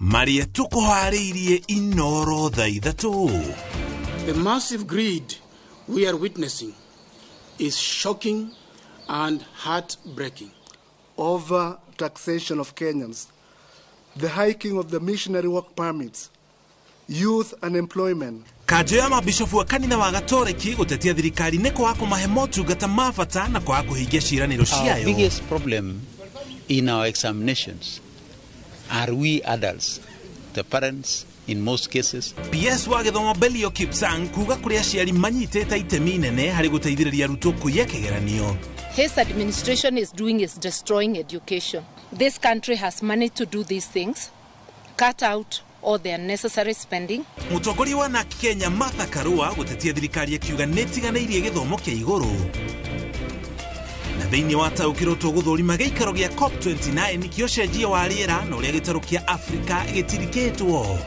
Maria tukuhariirie inoro thaa ithatu. The massive greed we are witnessing is shocking and heartbreaking. Over taxation of Kenyans, the hiking of the missionary work permits, youth unemployment. Kanjo ya mabishofu wa kanitha wa Gatoreki gutetia thirikari niko wako mahe motungata mabata na kwa kuhingia ciiraniro ciayo. Our biggest problem in our examinations are we adults, the parents in most cases. PS wa githomo Belio Kipsang kuga kuri aciari manyitete itemi nene hari guteithiriria arutwo kuiya kigeranio. His administration is doing is destroying education. This country has money to do these things. Cut out all the unnecessary spending. Mutogori wa na Kenya Martha Karua gutetia thirikari akiuga netiganairie githomo kia iguru. Na thiini wa taukiro tuguthurima giikaro gia COP29 kio cenjia wa riera na uria gitaro kia Afrika gitiriketwo.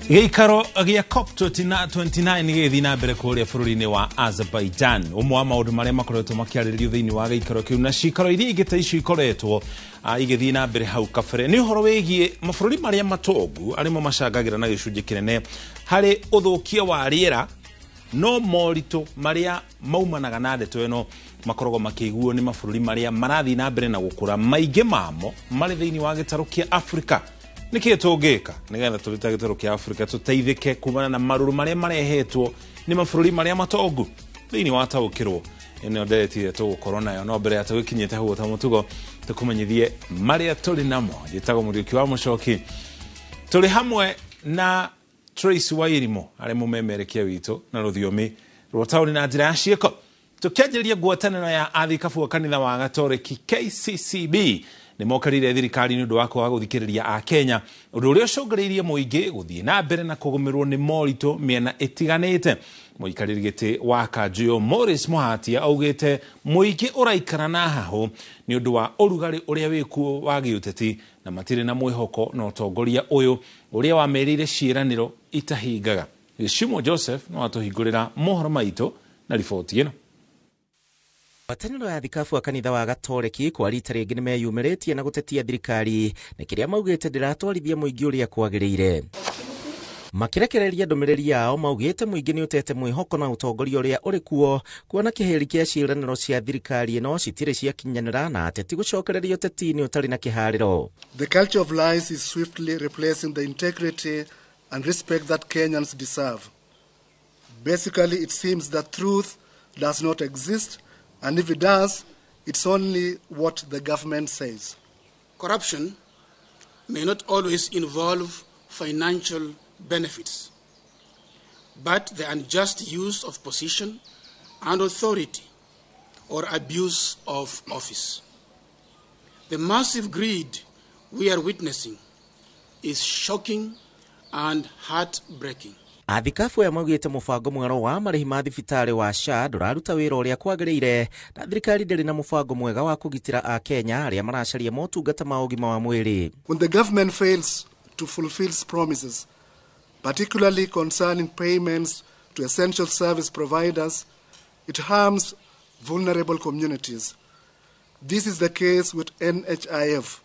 Giikaro gia COP29 githi na mbere kuria bururi-ini wa Azerbaijan. Umwe wa maundu maria makoretwo makiariririo thiini wa giikaro kiu na cikaro iria ingĩ ta icio ikoretwo igithi na mbere hau kabere ni uhoro wigie mabũrũri maria matongu arimo macangagira na gicunjĩ kinene hari uthukia wa riera no moritũ maria maumanaga na ndeto ĩno makoragwo makĩiguo ni mabũrũri maria marathi na mbere na gũkũra maingĩ mamo marĩ thiini wa gĩtarũ kĩa Afrika. Niki tũngĩka nigetha tũrute gĩtarũ kĩa Afrika tũteithĩke kumana na marũrũ maria marehetwo ni mabũrũri maria matongu thiini wa taũkĩrwo ĩno nderetire tũgũkorwo nayo no mbere ya tũgĩkinyĩte hau ta mũtugo tũkũmenyithie maria tũrĩ namo. Njĩtagwo Mũriũki wa Mũcoki, tũrĩ hamwe na Trace Wairimo arĩ mũmemerekia witũ na rũthiomi rwa taũni na njĩra ya ciĩko, tũkĩanjĩrĩria ngwatanĩro ya athikabu a kanitha wa Gatoreki KCCB ni mokarire thirikari ni undu wa kwaga guthikiriria a Kenya, undu uria ucungĩrĩirie muingi guthie na mbere na kugumirwo ni moritũ miena itiganite. Muikarĩri gĩtĩ wa Kanjo Morris Muhatia augĩte muingi ũraikara na hahu ni undu wa ũrugarĩ uria wĩkuo wa gĩũteti na matirĩ na mwĩhoko na ũtongoria ũyũ uria wamerĩire ciĩranĩro itahingaga. Shimo Joseph no atuhingũrĩra mohoro maitũ na riboti ĩno. Ngwatanĩro ya athikabu a kanitha wa Gatoreki kwa rita rĩngĩ nĩ meyumĩrĩtie na gũtetia thirikari nĩ kĩrĩa maugĩte ndĩratwarithia mũingĩ ũrĩa kwagĩrĩire. Makĩrekereria ndũmĩrĩri yao maugĩte mũingĩ nĩ ũtete mwĩhoko na ũtongoria ũrĩa ũrĩ kuo kuona kĩhĩri kĩa ciĩranĩro cia thirikari ĩno citirĩ ciakinyanĩra na ateti gũcokereria ũteti-inĩ ũtarĩ na kĩharĩro. The culture of lies is swiftly replacing the integrity and respect that Kenyans deserve. Basically, it seems that truth does not exist, and if it does, it's only what the government says. Corruption may not always involve financial benefits, but the unjust use of position and authority or abuse of office. The massive greed we are witnessing is shocking and heartbreaking. Athikabu aya maugĩte mũbango mwero wa marĩhi ma thibitarĩ wa SHA ndũraruta wĩra ũrĩa kwagĩrĩire na thirikari ndĩrĩ na mũbango mwega wa kũgitĩra a Kenya arĩa maracaria motungata ma ũgima wa mwĩrĩ. When the government fails to fulfill its promises, particularly concerning payments to essential service providers, it harms vulnerable communities. This is the case with NHIF.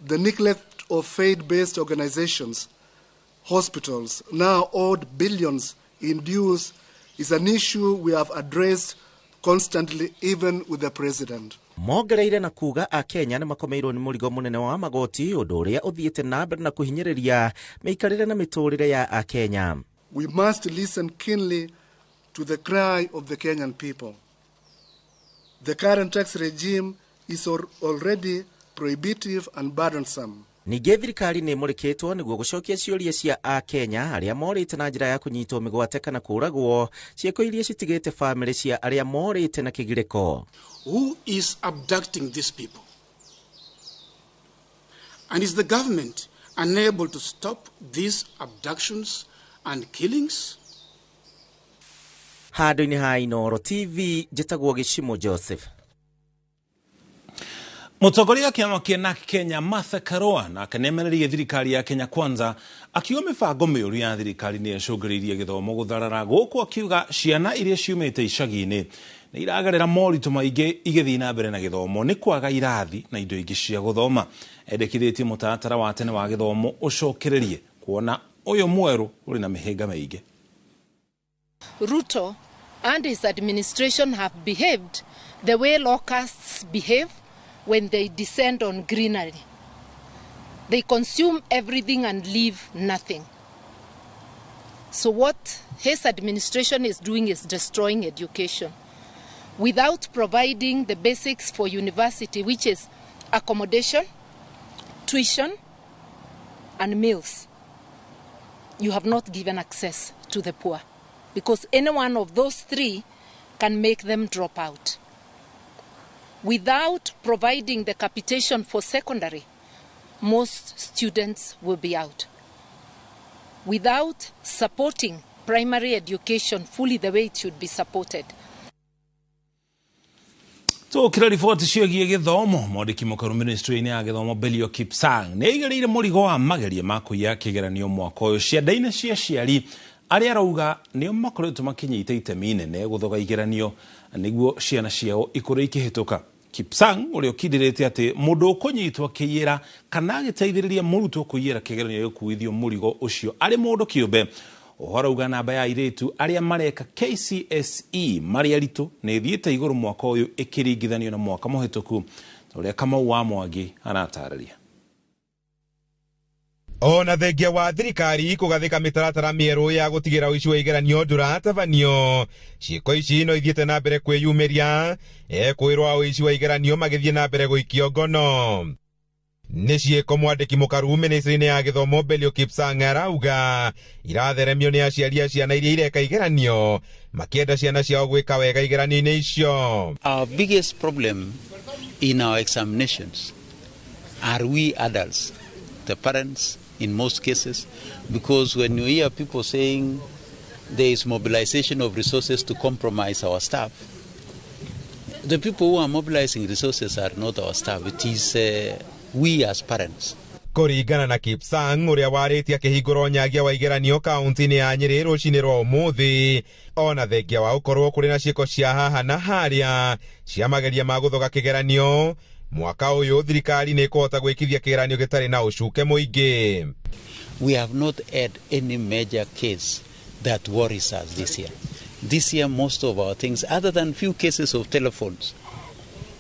The neglect of faith-based organizations, hospitals, now owed billions in dues, is an issue we have addressed constantly, even with the president. Mongereire na kuga a Kenya nĩ makomeirwo nĩ mũrigo mũnene wa magoti ũndũ ũrĩa ũthiĩte na mbere na kũhinyĩrĩria mĩikarĩre na mĩtũrĩre ya a Kenya. We must listen keenly to the cry of the Kenyan people. The current tax regime is already prohibitive and burdensome. Ningĩ thirikari nĩ ĩmũrĩkĩtwo nĩguo gũcokia ciũria cia a Kenya arĩa morĩte na njĩra ya kũnyitwo mĩgwate kana kũragwo, ciĩko iria citigĩte famĩlĩ cia arĩa morĩte na kĩgirĩko. Who is abducting these people? And is the government unable to stop these abductions and killings? Handũ-inĩ ha Inooro TV njĩtagwo Gĩchimo Joseph. Mũtongoria kĩama kĩa Kenya Martha Karua na akanemereria thirikari ya Kenya Kwanza akiuga mĩbango mĩũru ya thirikari nĩ ĩcũngĩrĩirie gĩthomo gũtharara, gũkũ akiuga ciana iria ciumĩte icagi-inĩ nĩ iragerera moritũ maingĩ igĩthiĩ na mbere na gĩthomo nĩ kwaga irathi na indo ingĩ cia gũthoma. Endekithĩtie mũtaratara wa tene wa gĩthomo ũcokererie kuona ũyũ mwerũ ũrĩ na mĩhĩnga mĩingĩ. Ruto and his administration have behaved the way locusts behave when they descend on greenery. They consume everything and leave nothing. So what his administration is doing is destroying education without providing the basics for university, which is accommodation, tuition, and meals. You have not given access to the poor, because any one of those three can make them drop out. Without providing the capitation for secondary, most students will be out. Without supporting primary education fully the way it should be supported. So kila ripoti ciĩgiĩ gĩthomo, mwandĩki mũkaru ministry-inĩ ya gĩthomo Belio Kipsang nĩ aigereire mũrigo wa mageria ma kũiya kĩgeranio mwaka ũyũ. Cianda-inĩ cia aciari arĩa arauga nĩo makoretwo makinyĩte itemi inene gũthoga igeranio nĩguo ciana ciao ikũre ikĩhĩtũka. Kipsang ũrĩa ũkindĩrĩte atĩ mũndũ ũkũnyitwo akĩiyĩra kana agĩteithĩrĩria mũrutwo kũiyĩra kĩgeranio gĩkuithio mũrigo ũcio arĩ mũndũ kĩũmbe. Ũhoro uga namba ya airĩtu arĩa mareka KCSE marĩ aritũ nĩ ĩthiĩte igũrũ mwaka ũyũ ĩkĩringithanio na mwaka mũhĩtũku, ũrĩa Kamau wa Mwangi aratarĩria. Ona thengia wa thirikari kũgathĩka mĩtaratara mĩerũ ya gũtigĩra ũici wa igeranio ndũratabanio, ciĩko ici no ithiĩte na mbere kwĩyumĩria, kwĩrwo ũici wa igeranio magĩthiĩ na mbere gũikio ngono. Nĩ ciĩko mwandĩki mũkaru ministry-inĩ ya gĩthomo Belio Kipsang arauga iratheremio nĩ aciari a ciana iria ireka igeranio makĩenda ciana ciao gwĩka wega igeranio-inĩ icio. Our biggest problem in our examinations are we adults, the parents in most cases, because when you hear people saying there is mobilization of resources to compromise our staff, the people who are mobilizing resources are not our staff, it is we as parents. Kũringana na Kipsang ũrĩa warĩtie akĩhingũra nyagia wa igeranio kaunti-inĩ ya Nyĩrĩ rũcinĩ rwa ũmũthĩ, ona thengia wa gũkorwo kũrĩ na ciĩko cia haha na harĩa cia mageria ma gũthoga kĩgeranio, mwaka ũyũ thirikari nĩ ĩkũhota gwĩkithia kĩgeranio gĩtarĩ na ũcuke mũingĩ. We have not had any major case that worries us this year. This year most of our things, other than few cases of telephones,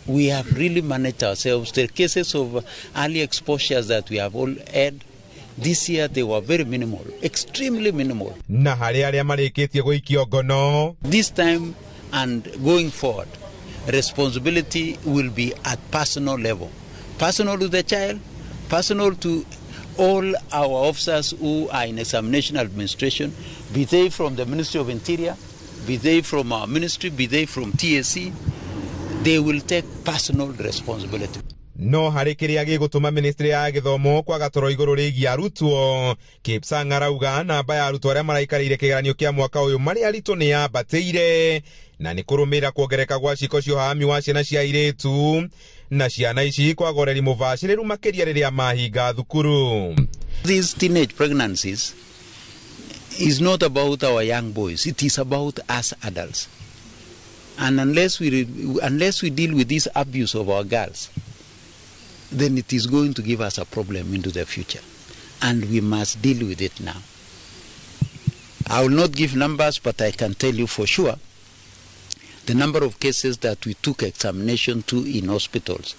we have really managed ourselves. The cases of early exposures that we have all had, this year they were very minimal, extremely minimal. Na harĩ arĩa marĩkĩtie gũikio ngono, this time and going forward, responsibility will be at personal level. Personal to the child, personal to all our officers who are in examination administration, be they from the Ministry of Interior, be they from our ministry, be they from TSC, they will take personal responsibility. No harĩ kĩrĩa gĩgũtũma ministry ya gĩthomo kwaga toro igũrũ rĩgiĩ arutwo, Kipsang arauga namba ya arutwo arĩa maraikarĩire kĩgeranio kĩa mwaka ũyũ marĩ aritũ nĩ yambatĩire na nĩ kũrũmĩrĩra kuongereka gwa ciĩko cia ũhami wa ciana cia airĩtu na ciana ici kwaga ũreri mũbacĩrĩru makĩria rĩrĩa mahinga thukuru. These teenage pregnancies is not about our young boys, it is about us adults. And unless we deal with this abuse of our girls, then it is going to give us a problem into the future. And we must deal with it now. I will not give numbers, but I can tell you for sure, the number of cases that we took examination to in hospitals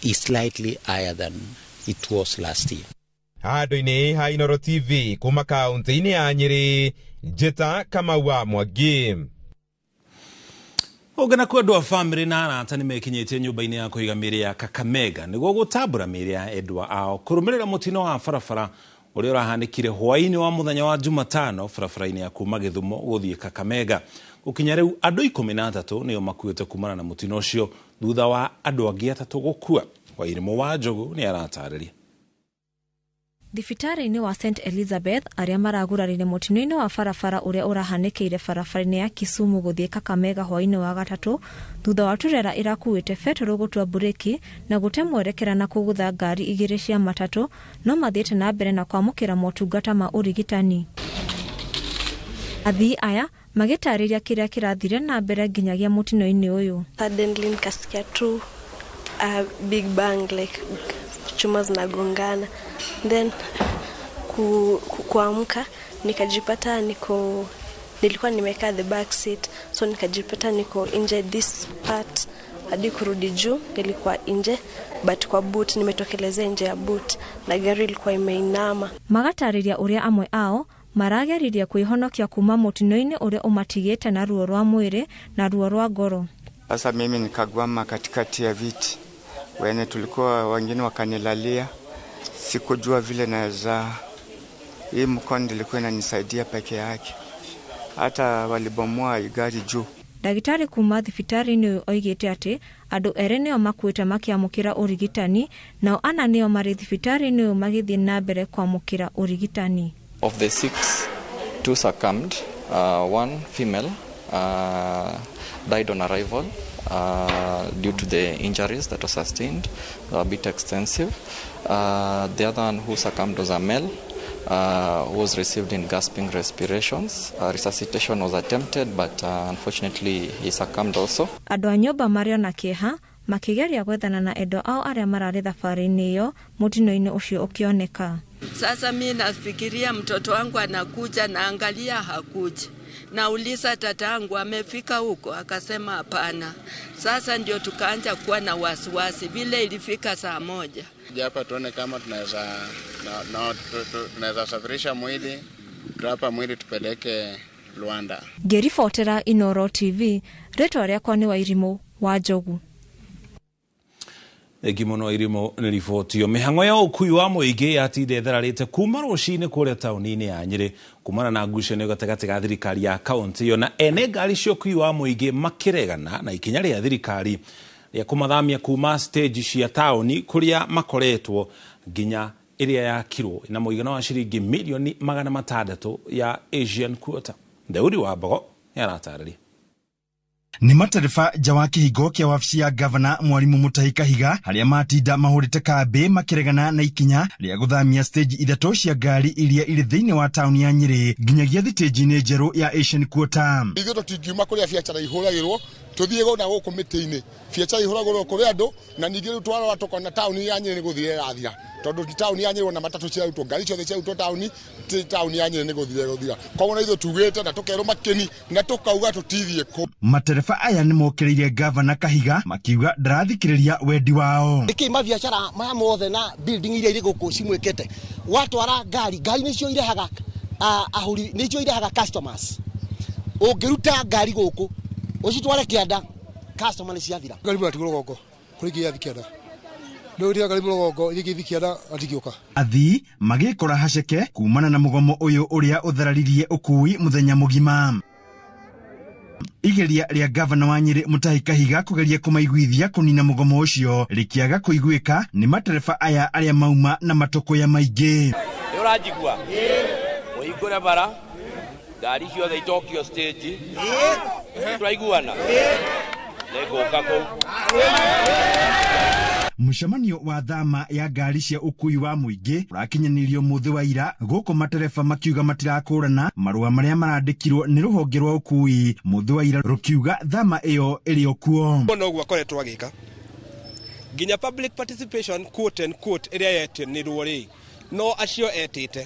is slightly higher than it was last year. Handũ-inĩ ha Inooro TV kuma kaunti-inĩ ya Nyĩrĩ, njĩta Kamau wa Mwangi. Ogana kwa andũ a family na arata nĩ mekinyĩtie nyũmba-inĩ ya kũiga mĩĩrĩ ya Kakamega nĩguo gũtambũra mĩĩrĩ ya endwa ao kũrũmĩrĩra mũtino wa barabara ũrĩa ũrahanĩkire hwaĩ-inĩ wa mũthenya wa Jumatano barabara-inĩ ya kuma Gĩthumo gũthiĩ Kakamega. Gũkinya rĩu andũ 13 nĩo makuĩte kumana na mũtino ũcio thutha wa andũ angĩ 3 gũkua. Wairimu wa Njogu nĩ aratarĩria. Thibitarĩ-inĩ wa St Elizabeth arĩa maragurarire mũtino-inĩ wa barabara ũrĩa ũrahanĩkĩire barabara-inĩ ya Kisumu gũthiĩ Kakamega hwaĩ-inĩ wa gatatũ thutha wa turera irakuĩte betũrũ gũtua bureki na gũte mwerekera na kũgũtha ngari igĩrĩ cia matatũ no mathiĩte na mbere na kwamũkĩra motungata ma ũrigitani. Athii aya magĩtarĩria kĩrĩa kĩrathire na mbere nginyagia mũtino-inĩ ũyũ. Suddenly nikasikia tu a big bang like chuma zinagongana. Then kuamka nikajipata nilikuwa nimekaa the back seat, so nikajipata niko nje this part hadi kurudi juu nilikuwa nje, but kwa boot nimetokelezea nje ya boot na gari ilikuwa imeinama. Magatarĩria ũrĩa amwe ao marageririe kwĩhonokia kuma mũtino-inĩ ũrĩa ũmatigĩte na ruo rwa mwĩrĩ na ruo rwa ngoro. Sasa mimi nikagwama katikati ya viti, wenye tulikuwa wengine wakanilalia. Sikujua vile naweza, hii mkono ilikuwa inanisaidia peke yake, hata walibomoa gari juu. Ndagĩtarĩ kuma thibitarĩ-inĩ ũyũ oigĩte atĩ andũ erĩ nĩo makuĩte makĩamũkĩra ũrigitani, nao ana nĩo marĩ thibitarĩ-inĩ ũyũ magĩthiĩ na mbere kwamũkĩra ũrigitani. Of the 6, 2 succumbed. One female died on arrival due to the injuries that were sustained, a bit extensive. The other one who succumbed was a male who was received in gasping respirations. Resuscitation was attempted, but unfortunately he succumbed also. Andũ a nyũmba marĩ na kĩeha makĩgeria gwethana na endo ao arĩa mararĩ thabarĩ-inĩ ĩyo mũtino-inĩ ũcio ũkĩoneka. Sasa mimi nafikiria mtoto wangu anakuja na angalia hakuji. Nauliza tatangu amefika huko, akasema hapana. Sasa ndio tukaanza kuwa na wasiwasi vile ilifika saa 1. Hapa tuone kama tunaweza safirisha mwili, hapa mwili tupeleke Luanda. Ngĩribotera Inooro TV, rĩtwa rĩakwa nĩ Wairimũ wa Njogu. Gimono Irimo nĩ riboti yo. Mĩhang'o ya ũkui wa mũingĩ yatinde therarĩte kuma rũcinĩ kũrĩa taũni-inĩ ya Nyĩrĩ kumana na ngucanio gatagatĩ ga thirikari ya kaunti ĩyo na ene ngari cia ũkui wa mũingĩ makĩregana na ikinya rĩa thirikari rĩa kũmathamia kuma stage cia taũni kũrĩa makoretwo nginya ĩrĩa yakirwo na mũigana wa ciringi milioni 600 ya Asian Quarter. Daudi wa Mbogo yaratarĩria. Ni matereba nja wa kĩhingo kĩa wabici ya gavana Mwalimu Mutahi Kahiga harĩa matinda mahũrĩte kambĩ makĩregana na ikinya rĩa gũthamia stage 3 cia ngari iria irĩ thĩinĩ wa taũni ya Nyĩrĩ nginyagia thitĩnji-inĩ njerũ ya Asian Quarter. Ithuĩ tũtingiuma kũrĩa biacara ihũragĩrwo tuthiĩ gũna gũkũ mĩtĩ-inĩ, biacara ihũragĩrwo kũrĩ andũ na ningĩ rĩu twarora tũkona taũni ya Nyĩrĩ nĩ gũthire ĩrathira, tondũ taũni ya Nyĩrĩ na matatũ ciarutwo ngari ciothe ciarutwo taũni ya Nyĩrĩ nĩ gũthira. Koguo na ithuĩ tugĩte na tũkerwo makeni na tũkauga tũtithiĩ kũ. Matereba aya nĩ mokĩrĩire gavana Kahiga makiuga ndarathikĩrĩria wendi wao. Iki mabiacara maya mothe na building iria irĩ gũkũ cimwĩkĩte watwara ngari nĩcio irehaga ahuri nĩcio irehaga customers. Ũngĩruta ngari gũkũ ũcitware kĩanda customer nĩ ciathira. Ngari mwa tigũrwo gongo kũrĩkia yathi kĩanda. Ndio ngari mũgongo igithi kĩanda atigioka. Athii magĩkora haceke kumana na mũgomo ũyũ ũrĩa ũthararirie ũkui mũthenya mũgima. Igeria rĩa gavana wa Nyĩrĩ Mutahi Kahiga kũgeria kũmaiguithia kũnina mũgomo ũcio rĩkĩaga kũiguĩka nĩ matereba aya arĩa mauma na matũkũya maingĩ. Nĩ ũranjigua? Ũhingũre bara ngari ciothe itokio stage. Turaiguana? Nĩngũka kũu. Mũcemanio wa thama ya ngari cia ũkui wa mũingĩ ũrakinyanĩrio mũthĩ wa ira gũkũ matereba makiuga matirakũrana marũa marĩa marandĩkirwo nĩ rũhonge rwa ũkui. Mũthĩ wa ira rũkiuga thama ĩyo ĩrĩ o kuo. Ũguo akoretwo agĩka nginya public participation quote and quote ĩrĩa yetanĩrwo rĩ no acio etĩte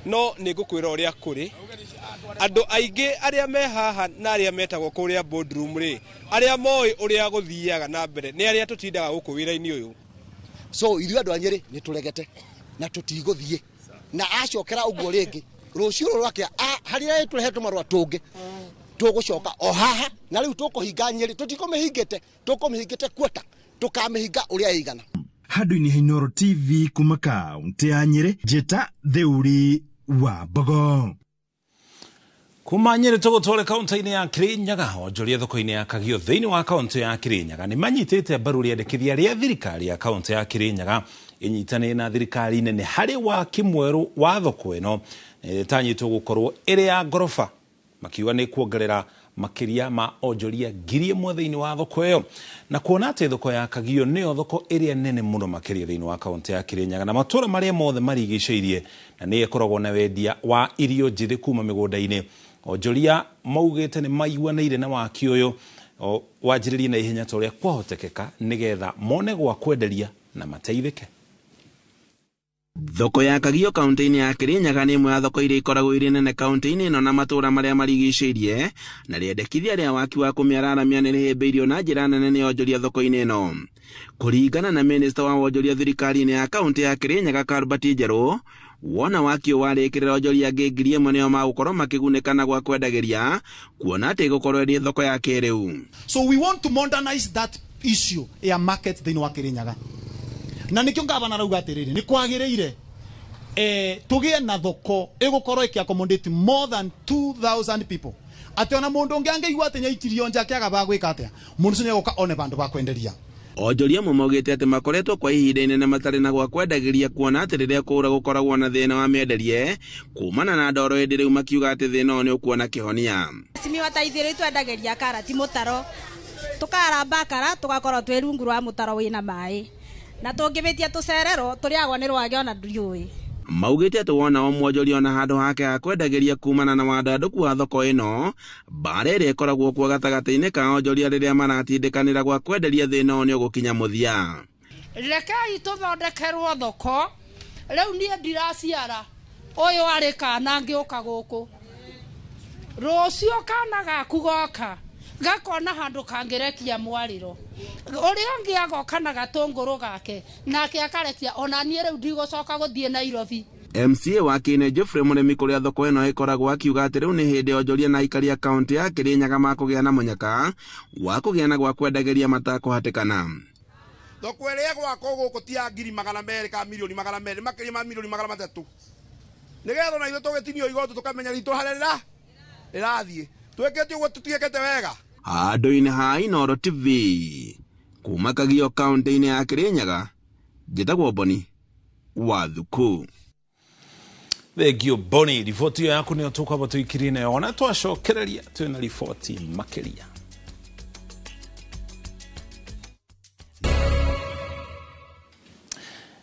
no nĩ ngũkwĩra ũrĩa kũrĩ andũ aingĩ arĩa me haha na arĩa metagwo kũrĩa boardroom rĩ arĩa moĩ ũrĩa gũthiaga na mbere nĩ arĩa tũtindaga gũkũ wĩra-inĩ ũyũ. So ithuĩ andũ a Nyĩrĩ nĩ tũregete na tũtigũthiĩ na acokera ũguo rĩngĩ rũciũ rwakĩa harĩa tũrehetwo marũa tũngĩ tũgũcoka o haha na rĩu tũkũhinga Nyĩrĩ tũtikũmĩhingĩte kwota tũkamĩhinga ũrĩa ĩigana. Handũ-inĩ ha Inooro TV kuma kaunti ya Nyĩrĩ njĩta Theuri wa Mbogo. Kuma Nyĩrĩ tũgũtware kaunti-inĩ ya Kirinyaga onjoria thoko-inĩ ya Kagio thĩinĩ wa kaunti ya Kirinyaga nĩ manyitĩte mbaru rĩendekithia rĩa thirikari ya kaunti ya Kirinyaga inyitane na thirikari nene hari waki mweru wa thoko ino tanyitwo gukorwo iri ya ngorofa makiuga ni kuongerera makiria ma onjoria ngiri ĩmwe thĩinĩ wa thoko ĩyo na kuona atĩ thoko ya Kagio nĩyo thoko ĩrĩa nene mũno makiria thĩinĩ wa kaunti ya Kirinyaga na matũra marĩa mothe marigicĩirie na nĩ ĩkoragwo na wendia wa irio njĩthĩ kuma mĩgũnda-inĩ. Onjoria maugĩte nĩ maiguanĩire na waki ũyũ wanjĩrĩrie na ihenya ta ũrĩa kwahotekeka nĩgetha mone gwa kwenderia na mateithĩke. Thoko ya Kagio kaunti-inĩ ya Kirinyaga nĩ ĩmwe ya thoko iria ikoragwo irĩ nene kaunti-inĩ ĩno na matũra marĩa marigicĩirie na rĩendekithia rĩa waki wa kũmĩararamia nĩ rĩhĩmbĩirio na njĩra nene nĩ onjoria thoko-inĩ ĩno. Kũringana na minista wa onjoria thirikari-inĩ ya kaunti ya Kirinyaga Albert Njeru, wona waki warĩkĩrĩra onjoria angĩ ngiri ĩmwe nĩo magũkorwo makĩgunĩka na gwa kwendagĩria kuona atĩ gũkorwo ĩrĩ thoko ya kĩrĩu. So we want to modernize that issue ya market thĩinĩ wa Kirinyaga. Na nikio ngavana rauga atiriri ni kwagiriire tugie na thoko igukorwo iki accommodate more than 2000 people ati ona mundu ungi angeigua ati nyaitirio njake agaba gwika atia mundu ucio nĩagoka one bandu ba kwenderia. Onjoria maugĩte atĩ makoretwo kwa ihinda inene matarĩ na gwa kwendagĩria kuona atĩ rĩrĩa kũra gũkoragwo na thĩna wa mĩenderie kumana na ndoro hĩndĩ rĩu makiuga atĩ thĩna ũyũ nĩ ũkuona kĩhonia. Simi wataithĩrĩ twendagĩria karati mũtaro tukaramba kara tugakorwo twĩ rungu rwa mũtaro wĩna maĩ na tũngĩbĩtia tũcerero tũrĩagwo nĩ rwagĩ ona ndũriũĩ. Maugĩte atĩ wona omwonjoria ona handũ hake ha kwendagĩria kumana na wandandũku wa thoko ĩno bara ĩrĩa ĩkoragwo kuo gatagatĩ-inĩ ka onjoria rĩrĩa maratindĩkanĩra gwa kwenderia thĩna ũyũ nĩ ũgũkinya mũthia. Rekei tũthondekerwo thoko rĩu niĩ ndiraciara ũyũ arĩ kana ngĩũka gũkũ rũciũ kana gaku goka gakona handu kangĩrekia mwarĩro ũrĩa ũngĩ agoka na gatũngũrũ gake nake akarekia ona niĩ rĩu ndigũcoka gũthiĩ Nairobi. MCA wa Kine Geoffrey Mũrĩmi kũrĩa thoko ĩno ĩkoragwo akiuga atĩ rĩu nĩ hĩndĩ onjoria na aikari a kaunti ya Kirinyaga makũgĩa na mũnyaka wa kũgĩa na gwa kwendagĩria matakũhatĩkana. Thoko ĩrĩa gwakwo gũkũ ti ya ngiri magana merĩ ka milioni magana merĩ makĩria ma milioni magana matatũ nĩgetha na ithuĩ tũgĩtinio igoti tũkamenya ritũ harĩa rĩrathiĩ twĩkĩte ũguo tũtiĩkĩte wega. Handũ-inĩ ha Inooro TV kuma Kagio kaunti-inĩ ya Kirinyaga njĩtagwo Boni wa Thuku. Thengio Boni, riboti yaku nĩyo tũkwamba tũikirie nayo ona twacokereria twĩna riboti makĩria.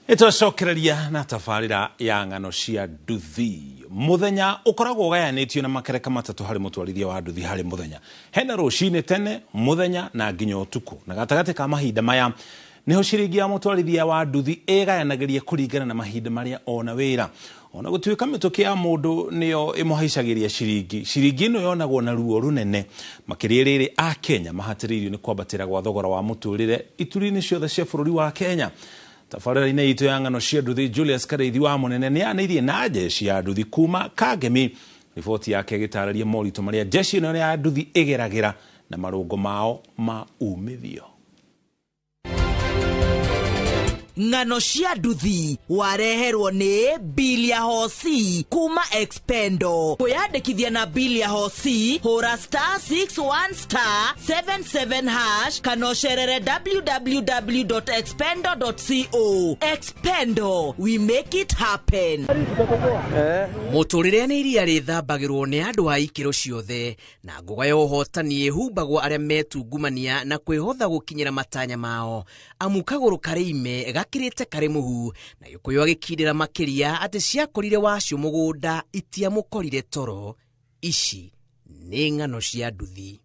Ĩtwacokereria na tabarĩra ya ng'ano cia nduthi. Muthenya ukoragwo gayanĩtio na makereka matatũ harĩ mũtwarithia wa nduthi harĩ muthenya. Hena rũcinĩ tene, muthenya na nginya ũtukũ. Na gatagatĩ ka mahinda maya niho ciringi ya mũtwarithia wa nduthi ĩgayanagĩria kũringana na mahinda marĩa ona wĩra. Ona gũtuĩka mĩtũkĩ ya mũndũ nĩyo ĩmũhaicagĩria ciringi. Ciringi ĩno yonagwo na ruo rũnene. Makĩria rĩrĩ a Kenya mahatĩrĩirio nĩ kwambatĩra gwa thogora wa mũtũrĩre ituri-inĩ ciothe cia bũrũri wa Kenya. Tabarĩra-inĩ itũ ya ng'ano cia nduthi Julius Kareithi wa Mũnene nĩ anĩirie na jeshi ya nduthi kuma Kangemi. Riboti yake ĩgĩtarĩria moritũ marĩa jeshi ĩno ya nduthi ĩgeragĩra na marũngo mao ma umithio. Ng'ano cia nduthi wareherwo nĩ Bilia Hosi kuma Expendo. Kwĩyandĩkithia na Bilia Hosi hũra *61*77# kana ũcerere www.expendo.co. Expendo, we make it happen. Mũtũrĩre nĩ iria rĩthambagĩrwo nĩ andũ a ikĩro ciothe na ngoga ya ũhotani ĩhumbagwo arĩa metungumania na kwĩhotha gũkinyĩra matanya mao. Amu kagũrũ karĩ ime gakirĩte karĩ mũhu na Gĩkũyũ agĩkindĩra makĩria atĩ ciakorire wacio mũgũnda itiamũkorire toro. Ici nĩ ng'ano cia nduthi.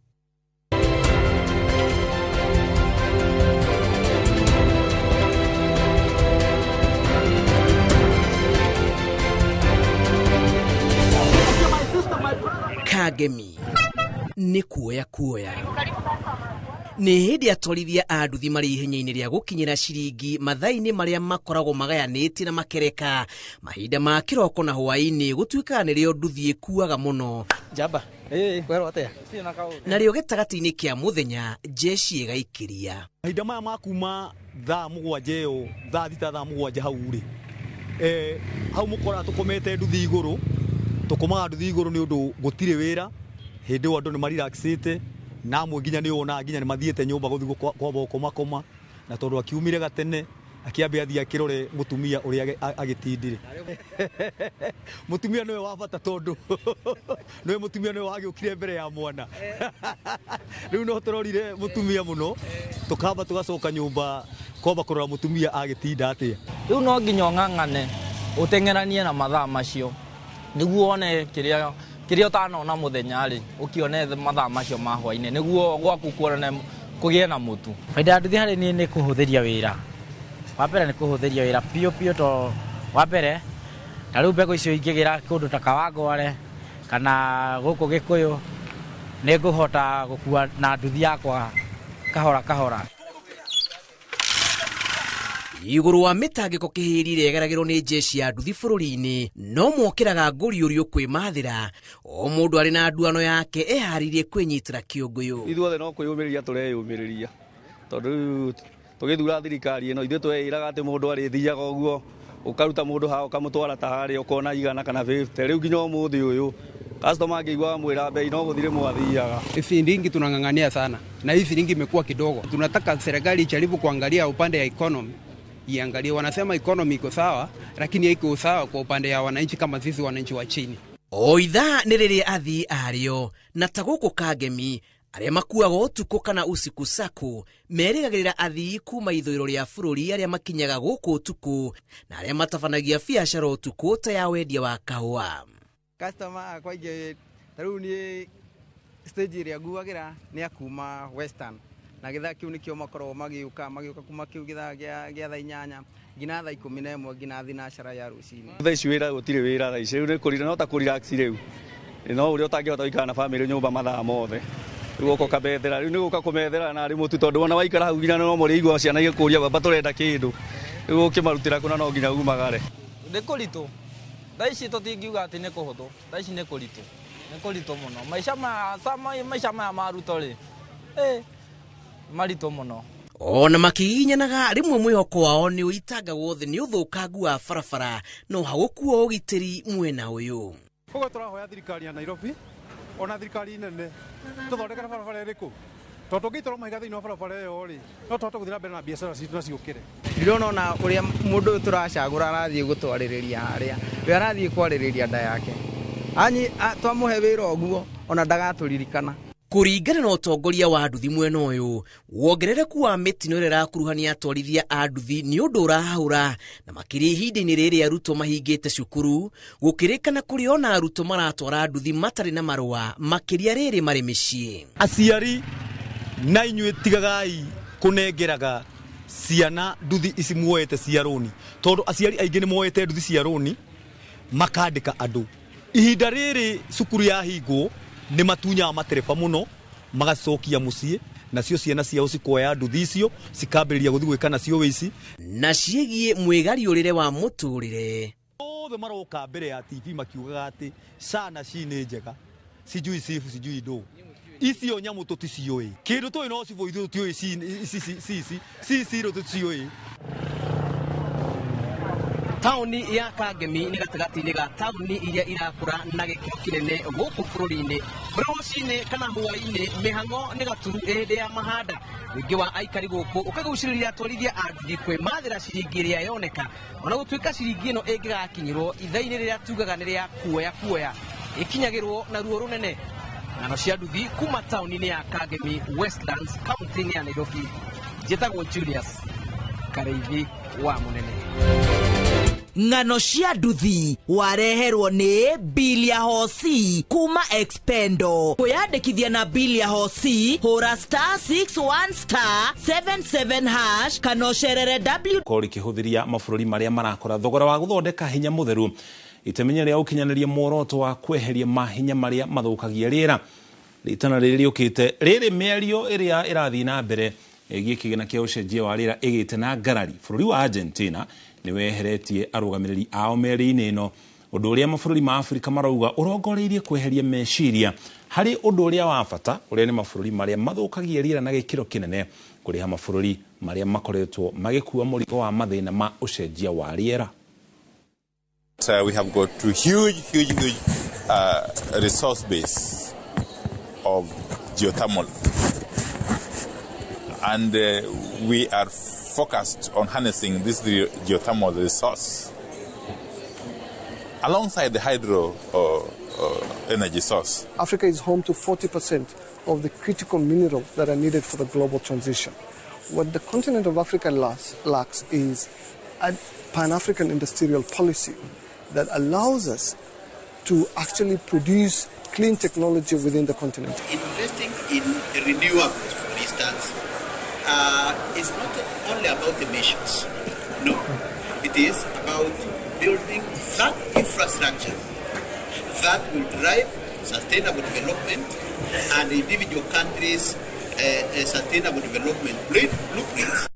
Kangemi nĩ kuoya nĩ hĩndĩ atwarithia a nduthi marĩ ihenya-inĩ rĩa gũkinyĩra ciringi mathaa-inĩ marĩa makoragwo magayanĩtie na makereka. Mahinda ma kĩroko na hwaĩ-inĩ gũtuĩkaga nĩrĩo nduthi ĩkuaga mũno. Jamba narĩo gĩtagatĩ-inĩ kĩa mũthenya jeshi ĩgaikĩria. Mahinda maya makuma thaa mũgwanja ĩyo thaa thita thaa mũgwanja hau rĩ hau mũkora tũkomete nduthi igũrũ. Tũkomaga nduthi igũrũ nĩ ũndũ gũtirĩ wĩra hĩndĩ ĩyo andũ nĩ marelaxĩte na amwe nginya nĩ ona nginya nĩ mathiĩte nyũmba gũthiĩ kwamba gũkoma na tondũ akiumire gatene akiambe athii akirore mutumia uria agitindire mutumia niwe wa bata tondu niwe mutumia niwe wagiukire mbere ya mwana riu no turorire mutumia muno tukamba tugacoka nyumba komba kurora mutumia agitinda atia riu no nginya ng'ang'ane utengeranie na mathaa macio niguo one kiria utanona muthenya ri ukione mathaa macio ma hwaine niguo gwaku kuonane kugie na mutu faida nduthi hari ni kuhuthiria wira wapere ni kuhuthiria wira pio to wapere na riu mbegu icio ingigira kundu ta Kawangware kana guku Gikuyu ni nguhota gukua na nduthi yakwa kahora iguru wa mitangiko kihirire egeragirwo ni jeshi ya nduthi bururi-ini no mwokiraga nguriurio kwimathira o mundu ari na nduano yake eharirie kwinyitira kiunguyu ithuothe no kwiyumiriria tureyumiriria tondu tugithura thirikari ino ithuĩ tweiraga ati mundu ari thiaga uguo ukaruta mundu ha ukamutwara ta hari ukona igana kana 50 riu nginya umuthi uyu customer angĩigua mwĩra bei no gũthire mwathiaga. Shilingi tunang'ang'ania sana na hii shilingi imekuwa kidogo. Tunataka serikali ijaribu kuangalia upande ya economy. Iangalie, wanasema economy iko sawa lakini haiko sawa kwa upande ya wananchi kama sisi wananchi wa chini. O ithaa nĩ rĩrĩa athii ario na ta gũkũ Kangemi arĩa makuaga ũtukũ kana usiku saku merĩgagĩrĩra athii kuma ithũĩro rĩa bũrũri arĩa makinyaga gũkũ ũtukũ na arĩa matabanagia biacara ũtukũ ta ya wendia wa kahũa. Customer akwaige tarĩu ni stage ĩrĩa nguagĩra nĩ akuma Western na githaa kiu nikio makorwo magiuka kuma kiu githaa gĩa thaa 8 ngina thaa 11 ngina thinacara ya rucini. Thaa ici wĩra gũtirĩ wĩra thaa ici rĩu kũrira no ta kũrelax rĩu no ũrĩa ũtangĩhota gũikara na family nyũmba mathaa mothe rĩu ũko kabethera rĩu nĩ gũka kũmethera na rĩmũ tu tondũ ona waikara hau nginya no mũrĩ igua ciana igĩkũria baba tũrenda kĩndũ rĩu ũkĩmarutĩra kuna no nginya umagare nĩ kũritũ thaa ici tũtingiuga atĩ nĩ kũhũthũ thaa ici nĩ kũritũ mũno maisha maya maruto rĩ marito muno ona makiginyanaga rimwe mwihoko wao ni uitangagwo thi ni uthukangu wa barabara no hagũkuo ũgitĩri mwena ũyũ. Koguo tũrahoya thirikari ya Nairobi ona thirikari nene tũthondekere barabara ĩrĩkũ tondu ngĩtwarwo mahiga thĩinĩ wa barabara ĩyo rĩ no tũhote gũthira mbere na biacara citũ na ciũkĩre. Ndĩrona ũrĩa mũndũ ũyũ tũracagũra arathiĩ gũtwarĩrĩria harĩa we arathiĩ kwarĩrĩria nda yake twamũhe wĩra ũguo ona ndagatũririkana. Kuringana na utongoria wa nduthi mwena uyu wongerereku wa mitino ĩrĩa ĩrakuruhania atwarithia a nduthi ni ũndũ ũrahũra na makĩria ihinda-inĩ rĩrĩ arutwo mahingĩte cukuru gũkĩrĩkana kũrĩ ona arutwo maratwara nduthi matarĩ na marũa makĩria rĩrĩ marĩ mĩciĩ. Aciari na inyuĩ tigagai kũnengeraga ciana nduthi ici muoete cia rũni tondũ aciari aingĩ nĩ moete nduthi cia rũni makandĩka andũ. Ihinda rĩrĩ cukuru yahingwo nĩ matunyaga matereba muno magacokia muciĩ nacio ciana ciao cikoya nduthi icio cikambĩrĩria gũthiĩ gwĩka nacio wĩici na ciĩgiĩ mwĩgariũrĩre wa mũtũrĩre. Othe maroka mbere ya TV makiugaga atĩ sana ci nĩ njega sijui sifu sijui ndo icio nyamu tũticiũĩ kĩndũ tũĩ no cibũ ithuĩ tũtiũĩ ci tũtiũĩ. Tauni ya Kangemi ni gatagati-inĩ ga tauni iria irakũra na gĩkĩro kĩnene gũkũ bũrũri-inĩ. Rũcinĩ kana hwaĩ-inĩ mĩhang'o nĩ gaturu hĩndĩ ya mahanda. Ũingĩ wa aikari gũkũ ũkagucĩrĩria atwarithia a nduthi kwĩmathĩra ciringi ĩrĩa yoneka ona gũtuĩka ciringi ĩno ĩngĩgakinyĩrwo ithaa-inĩ rĩrĩa tugaga nĩ rĩa kuoya ikinyagĩrwo na ruo rũnene. Ng'ano cia nduthi kuma tauni-inĩ ya Kangemi Westlands kaunti-inĩ ya Nairobi. Njĩtagwo Julius Kareithi wa Mũnene. Ng'ano cia nduthi wareherwo nĩ Bilia Hosi kuma Expendo. Kwĩyandĩkithia na Bilia Hosi hũra *61*77# kana ũcerere kori kĩhũthĩria mabũrũri marĩa marakora thogora wa gũthondeka hinya mũtheru itemenya rĩa ũkinyanĩria muoroto wa kweheria mahinya marĩa mathũkagia rĩera. Ritana rĩrĩ ũkĩte rĩrĩ mĩario ĩrĩa ĩrathiĩ na mbere ĩgiĩ kĩgĩna kĩa ũcenjia wa rĩera ĩgĩte na ngarari. Bũrũri wa Argentina nĩ weheretie arũgamĩrĩri ao meri-inĩ ĩno ũndũ ũrĩa mabũrũri ma Afrika marauga ũrongoreirie kweheria meciria harĩ ũndũ ũrĩa wa bata ũrĩa nĩ mabũrũri marĩa mathũkagia rĩera na gĩkĩro kĩnene kũrĩha mabũrũri marĩa makoretwo magĩkua mũrigo wa mathĩna ma ũcenjia wa rĩera. We have got a huge resource base of geothermal and we are focused on harnessing this geothermal resource alongside the hydro energy source. Africa is home to 40% of the critical minerals that are needed for the global transition. What the continent of Africa lacks is a Pan-African industrial policy that allows us to actually produce clean technology within the continent. Investing in renewables, for instance, is not only about emissions. No, it is about building that infrastructure that will drive sustainable development and individual countries' sustainable development blueprints.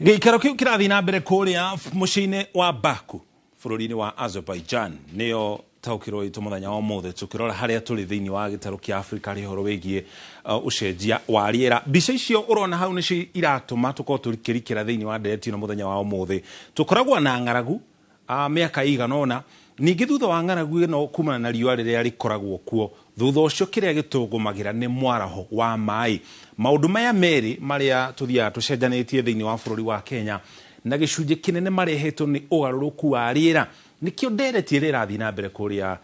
Gĩikaro kĩu kĩrathiĩ na mbere kũrĩa mũciĩ-inĩ wa Baku bũrũri-inĩ wa Azerbaijan nĩyo taũkĩrwo itũ mũthenya wa ũmũthĩ tũkĩrora harĩa tũrĩ thĩinĩ wa gĩtarũ kĩa Afrika harĩ ũhoro wĩgiĩ ũcenjia wa rĩera. Mbica icio ũrona hau nĩcio iratũma tũkorwo tũkĩrikĩra thĩinĩ wa ndereti ĩno mũthenya wa ũmũthĩ. Tũkoragwo na ng'aragu mĩaka igana ũna, ningĩ thutha wa ng'aragu ĩno kumana na riũa rĩrĩa rĩkoragwo kuo, thutha ũcio kĩrĩa gĩtũgũmagĩra nĩ mwaraho wa maĩ. Maũndũ maya merĩ marĩa tũthiaga tũcenjanĩtie thĩinĩ wa bũrũri wa Kenya na gĩcunjĩ kĩnene marehetwo nĩ ũgarũrũku wa rĩera, nĩkĩo ndereti ĩrĩa ĩrathiĩ na mbere kũrĩa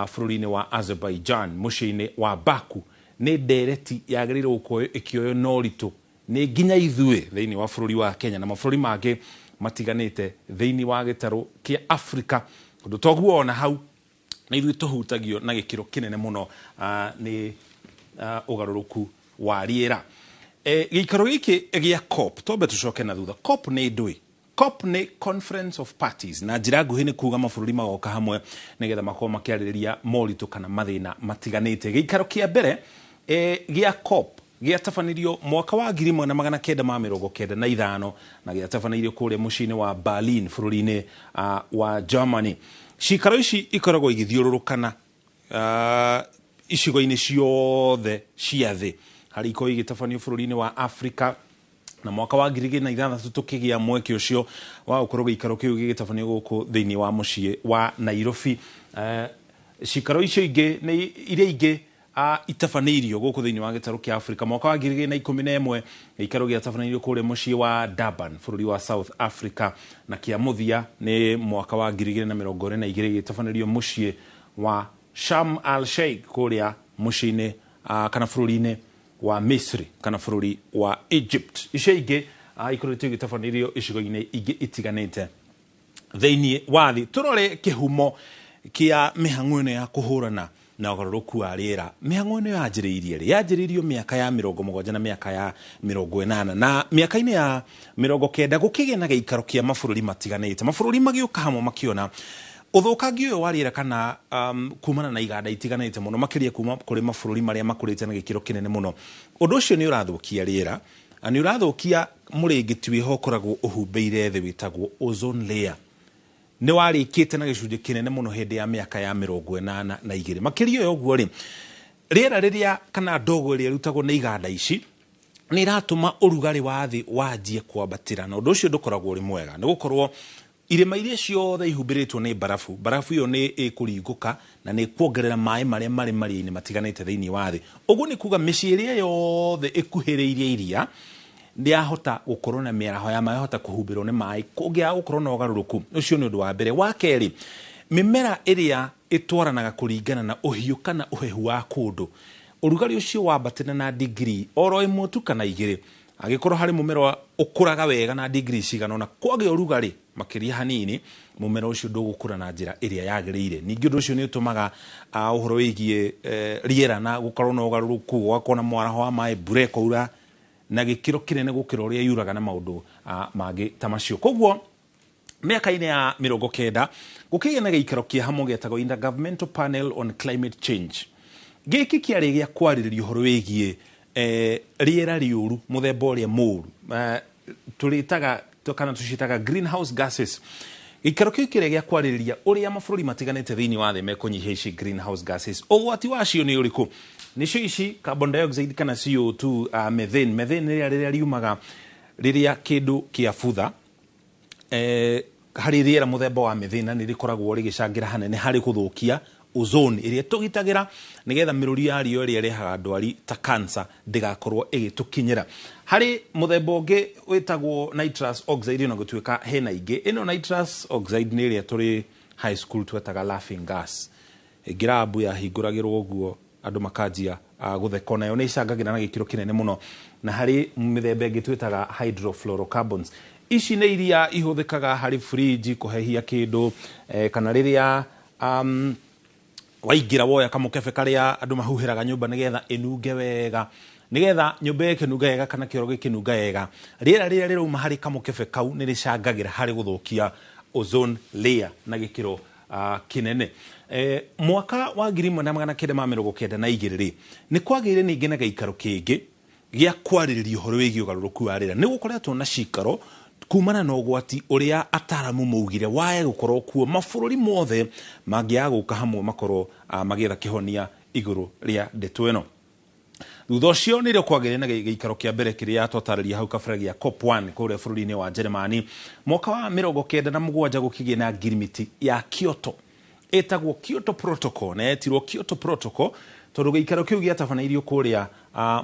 bũrũri-inĩ wa Azerbaijan mũciĩ-inĩ wa Baku nĩ ndereti yagĩrĩirwo gũkorwo ĩkĩoywo na ũritũ nĩ nginya ithuĩ thĩinĩ wa bũrũri wa Kenya na mabũrũri mangĩ matiganĩte thĩinĩ wa gĩtarũ kĩa Afrika. Ũndũ toguo ona hau na ithuĩ tũhutagio na gĩkĩro kĩnene mũno nĩ ũgarũrũku wa rĩera. Gĩikaro gĩkĩ gĩa COP twambe tũcoke na thutha. COP nĩ ndũĩ. COP nĩ Conference of Parties na njĩra nguhĩ nĩ kuuga mabũrũri magoka hamwe nĩgetha makorwo makĩarĩrĩria moritũ kana mathĩna matiganĩte. Gĩikaro kĩa mbere gĩa COP gĩatabanirio mwaka wa 1995 na gĩatabanirio kũrĩa mũciĩ-inĩ wa Berlin bũrũri-inĩ wa Germany. Ciikaro ici ikoragwo igĩthiũrũrũkana icigo-inĩ ciothe cia thĩ harĩ ikorwo igĩtabanio bũrũri-inĩ wa Afrika na mwaka wa 2006 tũkĩgĩa mweke ũcio wa gũkorwo gĩikaro kĩu gĩgĩtabanio gũkũ thĩinĩ wa mũciĩ wa Nairobi. Ciikaro icio ingĩ nĩ iria ingĩ itabanĩirio gũkũ thĩinĩ wa gĩtarũ kĩa Afrika. Mwaka wa 2011 gĩikaro gĩatabanĩirio kũrĩa mũciĩ wa Durban bũrũri wa South Africa na kĩa mũthia nĩ mwaka wa 2022 gĩtabanĩirio mũciĩ wa Sharm el Sheikh kũrĩa mũciĩ-inĩ kana bũrũri-inĩ wa Misri kana bũrũri wa Egypt. Icio ingĩ ikoretwo igĩtabanĩrio icigo-inĩ ingĩ itiganĩte thĩinĩ wa thĩ. Tũrore kĩhumo kĩa mĩhang'o ĩno ya kũhũrana na ũgarũrũku wa rĩera. Mĩhang'o ĩno yanjĩrĩirie rĩ? Yanjĩrĩirio mĩaka ya 70 na mĩaka ya 80 na mĩaka-inĩ ya 90 gũkĩgĩa na gĩikaro kĩa mabũrũri matiganĩte. Mabũrũri magĩũka hamwe makĩona ũthũkangia ũyũ wa rĩera kana kumana na iganda itiganĩte mũno makĩria kuma kũrĩ mabũrũri marĩa makũrĩte na gĩkĩro kĩnene mũno. Ũndũ ũcio nĩ ũrathũkia rĩera, nĩ ũrathũkia mũrĩngĩti wĩho ũkoragwo ũhumbĩire thĩ wĩtagwo ozone layer. Nĩ warĩkĩte na gĩcunjĩ kĩnene mũno hĩndĩ ya mĩaka ya 82. Makĩria ya ũguo rĩ, rĩera rĩrĩa kana ndogo ĩrĩa ĩrutagwo nĩ iganda ici nĩ iratũma ũrugarĩ wa thĩ wanjie kwambatĩra, na ũndũ ũcio ndũkoragwo ũrĩ mwega nĩ gũkorwo irĩma iria ciothe ihumbĩrĩtwo nĩ barafu ĩyo nĩ ĩkũringũka na nĩ kuongerera maĩ marĩa marĩ maria-inĩ matiganĩte thĩinĩ wa thĩ. Ũguo nĩ kuga mĩciĩ ĩrĩa yothe ĩkuhĩrĩirie iria nĩ yahota gũkorwo na mĩaraho ya maĩ yahota kũhumbĩrwo nĩ maĩ kũngĩaga gũkorwo na ũgarũrũku. Ũcio nĩ ũndũ wa mbere. Wa kerĩ, mĩmera ĩrĩa ĩtwaranaga kũringana na ũhiũ kana ũhehu wa kũndũ, ũrugarĩ ũcio wambatĩra na degree oro ĩmwe tu kana igĩrĩ, agĩkorwo harĩ mũmera ũkũraga wega na degree cigana ũna, kwagĩa ũrugarĩ makĩria hanini mũmera ũcio ndũgũkũra na njĩra ĩrĩa yagĩrĩire. Ningĩ ũndũ ũcio nĩ ũtũmaga ũhoro wĩgiĩ rĩera na gũkorwo na ũgarũrũku, gũgakorwo na mwaraho wa maĩ, mbura ĩkaura na gĩkĩro kĩnene gũkĩra ũrĩa yuraga na maũndũ mangĩ ta macio. Koguo mĩaka-inĩ ya 90 gũkĩgĩa na gĩikaro kĩa hamwe gĩetagwo Intergovernmental Panel on Climate Change. Gĩkĩ kĩarĩ gĩa kwarĩrĩria ũhoro wĩgiĩ rĩera rĩũru mũthemba ũrĩa mũũru tũrĩtaga kana tũcitaga greenhouse gases. Gĩikaro kĩu kĩrĩa gĩa kwarĩrĩria ũrĩa mabũrũri matiganĩte thĩinĩ wa thĩ mekũnyihia ici greenhouse gases. Ũgwati wacio nĩ ũrĩkũ? Nĩcio ici carbon dioxide kana CO2, methane rĩrĩa riumaga rĩrĩa kĩndũ kĩabutha harĩ rĩera mũthemba wa methane nĩ rĩkoragwo rĩgĩcangĩra hanene harĩ gũthũkia ozone iria tugitagira nigetha miruri ya rio iria rehaga ndwari ta cancer ndigakorwo igitukinyira. Hari muthemba ungi witagwo nitrous oxide, no gutuika hena ingi. Ino nitrous oxide ni iria turi high school twetaga laughing gas. Girabu ya hinguragirwo guo andu makanjia gutheko nayo ni icangagira na gikiro kinene muno. Na hari mithemba ingi twetaga hydrofluorocarbons. Ici nĩ iria ihuthikaga hari fridge kuhehia kindu kana riria waingira woya kamukebe karia andu mahuhiraga nyumba nigetha inunge wega, nigetha nyumba ikinunga wega kana kioro gikinunga wega, riera riria rirauma hari kamukebe kau ni ricangagira hari guthukia ozone layer na gikiro kinene. Mwaka wa 1992 ni kwagire ningi na gaikaro kingi gia kwaririria uhoro wigi ugaruruku wa riera. Ni gukoretwo na cikaro kumana na ugwati uria ataramu maugire wae gukorwo kuo mabũrũri mothe mangiaga guka hamwe makorwo magietha kihonia iguru ria ndeto ino. Thutha ucio nirio kwagire na giikaro kia mbere kiria twatariria hau kabere gia COP1 kuria bũrũri-inĩ wa Germany mwaka wa 1997 gukigie na ngirimiti ya Kyoto etagwo Kyoto Protocol, na etirwo Kyoto Protocol tondu giikaro kiu giatabanairio kuria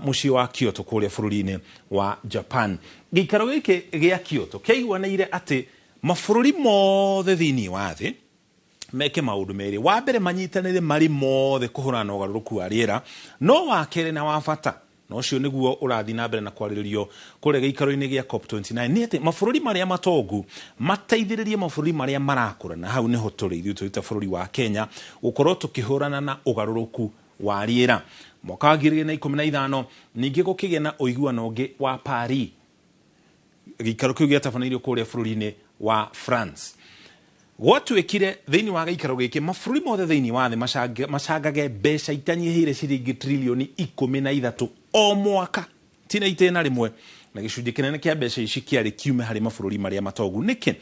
mucii wa Kyoto kuria bũrũri-inĩ wa Japan. Giikaro giki gia Kyoto kiaiguanaire ati mabũrũri mothe thiini wa thi meke maundu meri. Wa mbere manyitanire mari mothe kuhurana na ugaruruku wa riera, no wa kere na wa bata no cio niguo urathi na mbere na kwariririo kuria giikaro-ini gia COP29 ni ati mabũrũri maria matongu mateithiririe mabũrũri maria marakura, na hau niho turi ithuĩ twita bũrũri wa Kenya gukorwo tukihurana na ugaruruku wa riera. Mwaka wa 2015 ningi gukigia na uiguano ungi wa Paris, giikaro kiu giatabanairio kuria bũrũri-inĩ wa France. Gwatuikire thiini wa giikaro giki mabũrũri mothe thiini wa thi macangage mbeca itanyihire ciringi trilioni 13 o mwaka, tina itena rimwe, na gicunji kinene kia mbeca ici kiari kiume hari mabũrũri maria matongu. Niki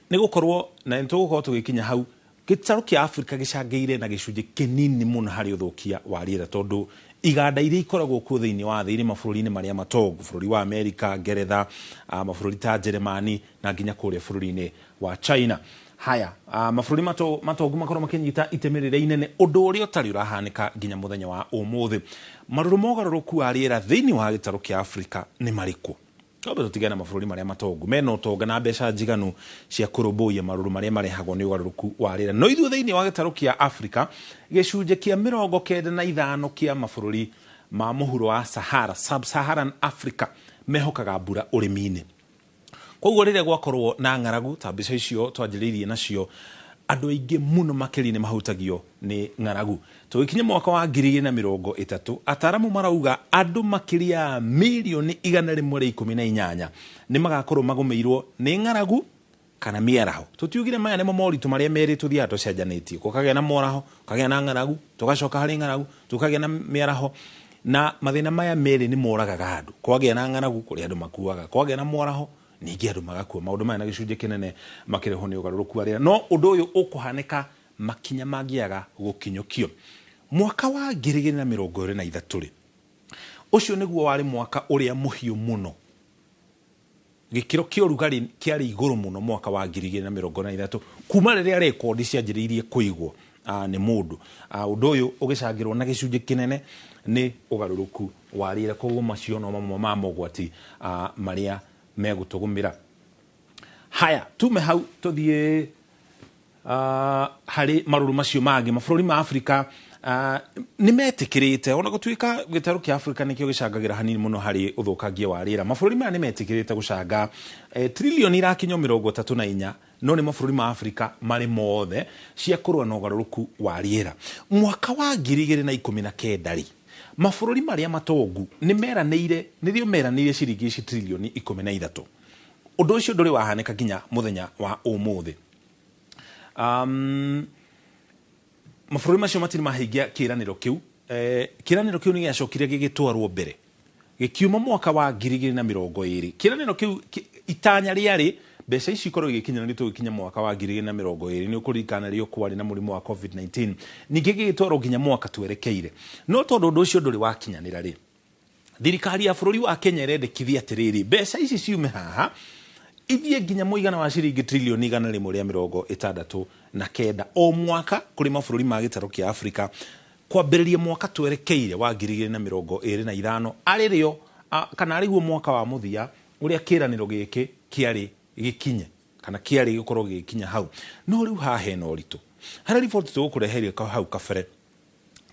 ni gukorwo na nitugukorwo tugikinya hau gitaro kia Afrika gicangeire na gicunji kinini muno hari uthukia wa riera, tondu iganda iria ikoragwo kuo thiini wa thi ni mabũrũri-inĩ maria matongu, bũrũri wa Amerika, Ngeretha, mabũrũri ta Germany na nginya kuria bũrũri-inĩ wa China. Haya, mabũrũri matongu makorwo makinyita itemerere inene undu uria utari urahanika nginya muthenya wa umuthi. Maruru mogaruruku wa riera thiini wa gitaro kia Afrika ni mariku? Kabe tutigana mabũrũri maria matongu mena utonga na mbeca njiganu cia kurumbuia maruru maria marehagwo ni ugaruruku wa riera. No ithuĩ thiini wa gitaro kia Afrika gicunji kia 95 kia mabũrũri ma muhuro wa Sahara, Sub-Saharan Africa, mehokaga mbura urimi-ini. Koguo riria gwakorwo na ng'aragu ta mbica icio twanjiriirie nacio, andu aingi muno makiri ni mahutagio ni ng'aragu. Tugikinya mwaka wa 2030 ataramu marauga andu makiria milioni 118 ni magakorwo magumeirwo ni ng'aragu kana miaraho. Tutiugire maya nimo moritu maria meri tuthia tucenjanĩtie, kukagĩa na moraho, kukagĩa na ng'aragu, tugacoka hari ng'aragu, tukagĩa na miaraho, na mathina maya meri ni moragaga andu. Kwagĩa na ng'aragu kuri andu makuaga, kwagĩa na moraho ningi andu magakua. Maundu maya na gicunji kinene makireho ni ugaruruku wa riera. No undu uyu ukuhanika makinya magiaga gukinyukio. Mwaka wa 2023 ucio niguo wari mwaka uria muhiu muno. Gikiro kia urugari kiari iguru muno mwaka wa 2023 kuma riria rekondi cianjiriirie kuigwo ni mundu. Undu uyu ugicangirwo na gicunji kinene ni ugaruruku wa riera. Koguo macio no mamwe ma mogwati maria megutugumira. Haya, tume hau tuthie hari maruru macio mangi mabũrũri ma Afrika ni metikirite ona gutuika gitaro kia Afrika nikio gicangagira hanini muno hari uthukangia wa riera. Mabũrũri maya ni metikirite gucanga trilioni irakinyo 34, no ni mabũrũri ma Afrika mari mothe cia kurwa na ugaruruku wa riera. Mwaka wa 2019 mabũrũri maria matongu ni meranĩire ciringi trilioni 13. Undu ucio nduri wahaneka nginya muthenya wa umuthi. Mabũrũri macio matiri mahingia kiraniro kiu. Kiraniro kiu ni giacokire gigitwarwo mbere gikiuma mwaka wa 2020. Kiraniro kiu itanya riari mbeca ici ikorwo igikinya ni tugikinya mwaka wa 2020 ni ukurikana rio kwari na murimu wa COVID-19 ningi gigitwarwo nginya mwaka twerekeire. No tondu undu ucio nduri wakinyanira ri, thirikari ya bũrũri wa Kenya irendekithia atiriri mbeca ici ciume haha ithie nginya muigana wa ciringi trilioni 169 o mwaka kuri mabũrũri ma gĩtarũ kĩa Afrika kwambĩrĩria mwaka twerekeire wa 2025 arĩrĩo kana arĩguo mwaka wa mũthia ũrĩa kĩranĩro gĩkĩ kĩarĩ gĩkinye kana kĩarĩ gĩkorwo gĩkinya hau no rĩu haha hena ũritũ harĩ riboti tũgũkũreheria hau kabere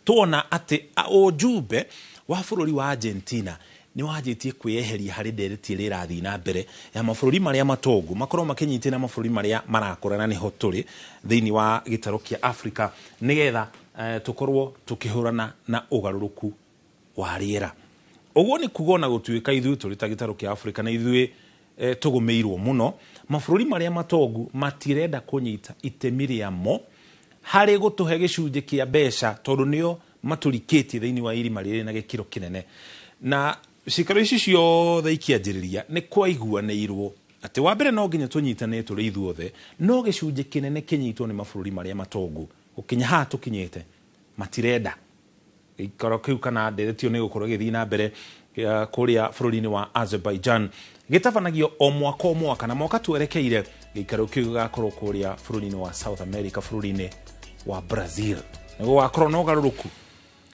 tuona atĩ ũjumbe wa bũrũri wa Argentina ni wajitie kwĩyeheria harĩ ndereti ĩrĩa ĩrathiĩ na mbere ya mabũrũri marĩa matongu makorwo makinyitĩra mabũrũri marĩa marakũrana nĩho tũrĩ thĩinĩ wa gĩtarũ kĩa Afrika nĩgetha tukorwo tukĩhũrana na ũgarũrũku wa rĩera. Ũguo nĩ kuga na gũtuĩka ithuĩ tũrĩ ta gĩtarũ kĩa Afrika na ithuĩ tũgũmĩirwo mũno mabũrũri marĩa matongu matirenda kũnyita itemi rĩamo harĩ gũtũhe gĩcunjĩ kĩa mbeca tondũ nĩo matũrikĩtie thĩinĩ wa irima rĩrĩ na gĩkĩro kĩnene na cikaro ici ciothe ikianjĩrĩria nĩ kwaiguanĩirwo atĩ wa mbere no nginya tũnyitane tũrĩ ithuothe no gĩcunjĩ kĩnene kĩnyitwo nĩ mabũrũri marĩa matongu gũkinya haha tũkinyĩte matirenda gĩikaro kĩu kana nderetio nĩ gũkorwo gĩthiĩ na mbere kũrĩa bũrũri-inĩ wa Azerbaijan gĩtabanagio o mwaka na mwaka twerekeire gĩikaro kĩu gĩgakorwo kũrĩa bũrũri-inĩ wa South America bũrũri-inĩ wa Brazil nĩ gũgakorwo na ũgarũrũku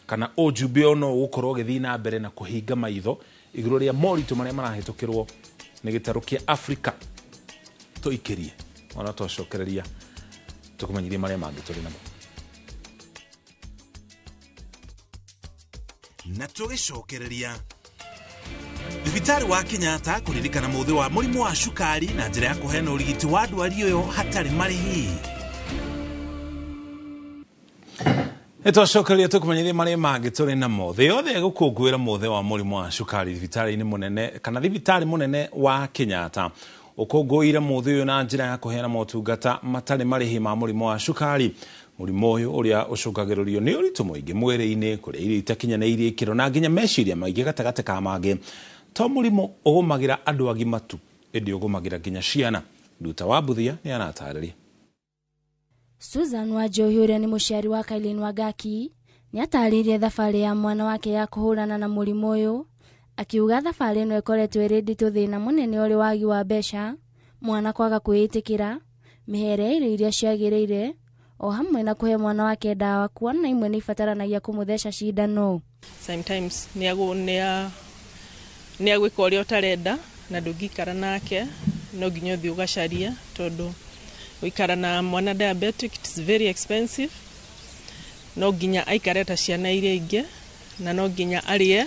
kana ũjumbe ono gũkorwo gĩthiĩ na mbere na kũhinga maitho igũrũ rĩa moritũ marĩa marahĩtũkĩrwo nĩ gĩtarũ kĩa Afrika tũikĩrie ona twacokereria tũkũmenyithie marĩa mangĩ tũrĩ namo na tũgĩcokereria thibitarĩ wa Kenyatta kũririkana mũthĩ wa mũrimũ wa cukari na njĩra ya kũheana ũrigiti wa ndwari ũyũ hatarĩ marĩhi. Twacokereria tũkũmenyithie marĩa mangĩ tũrĩ namo thĩ yothe gũkũngũĩra mũthĩ wa mũrimũ wa cukari thibitarĩ-inĩ mũnene kana thibitarĩ mũnene wa Kenyatta ũkũngũĩire mũthĩ ũyũ na njĩra ya kũheana motungata matarĩ marĩhi ma mũrimũ wa cukari. Mũrimũ ũyũ ũrĩa ũcũngagĩrĩrio nĩ ũritũ mũingĩ mwĩrĩ-inĩ kũrĩa irio itakinyanĩirie ikĩro na nginya meciria maingĩ gatagatĩ ka mangĩ to mũrimũ ũgũmagĩra andũ agima tu ĩndĩ ũgũmagĩra nginya ciana. Nduta wa Buthia nĩ anatarĩria. Susan Wanjohi ũrĩa nĩ mũciari wa Kailin Wangaki nĩ atarĩirie thabarĩ ya mwana wake ya kũhũrana na mũrimũ ũyũ akiuga thabarĩ ĩno ĩkoretwo ĩrĩ nditũ thĩna mũnene ũrĩ wagi wa mbeca mwana kwaga kwĩĩtĩkĩra mĩhere irio iria ciagĩrĩire o hamwe na kũhe mwana wake ndawa kuona imwe nĩ ibataranagia kũmũtheca cindano. Sometimes nĩ agwĩka ũrĩa ũtarenda na ndũngĩikara nake no nginya ũthiĩ ũgacaria tondũ gũikara na mwana diabetic it's very expensive no nginya aikare ta ciana iria ingĩ na no nginya arĩe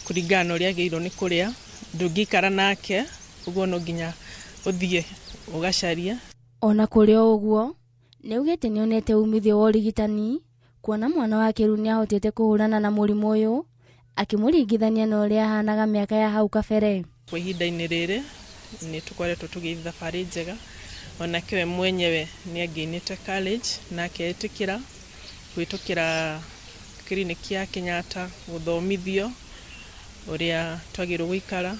kũringana na ũrĩa agĩrĩirwo nĩ kũrĩa ndũngĩikara nake ũguo no nginya ũthiĩ ũgacaria. Ona kũrĩ o ũguo nĩ ugĩte nĩ onete umithio wa ũrigitani kuona mwana wake rĩu nĩ ahotete kũhũrana na mũrimũ ũyũ akĩmũringithania na ũrĩa ahanaga mĩaka ya hau kabere. Kwa ihinda-inĩ rĩrĩ nĩ tũkoretwo tũgĩthiĩ thabarĩ njega onake we mwenyewe nĩ angĩinĩte college na akeĩtĩkĩra gwĩtũkĩra kiriniki ya Kenyatta gũthomithio ũrĩa twagĩrĩirwo gũikara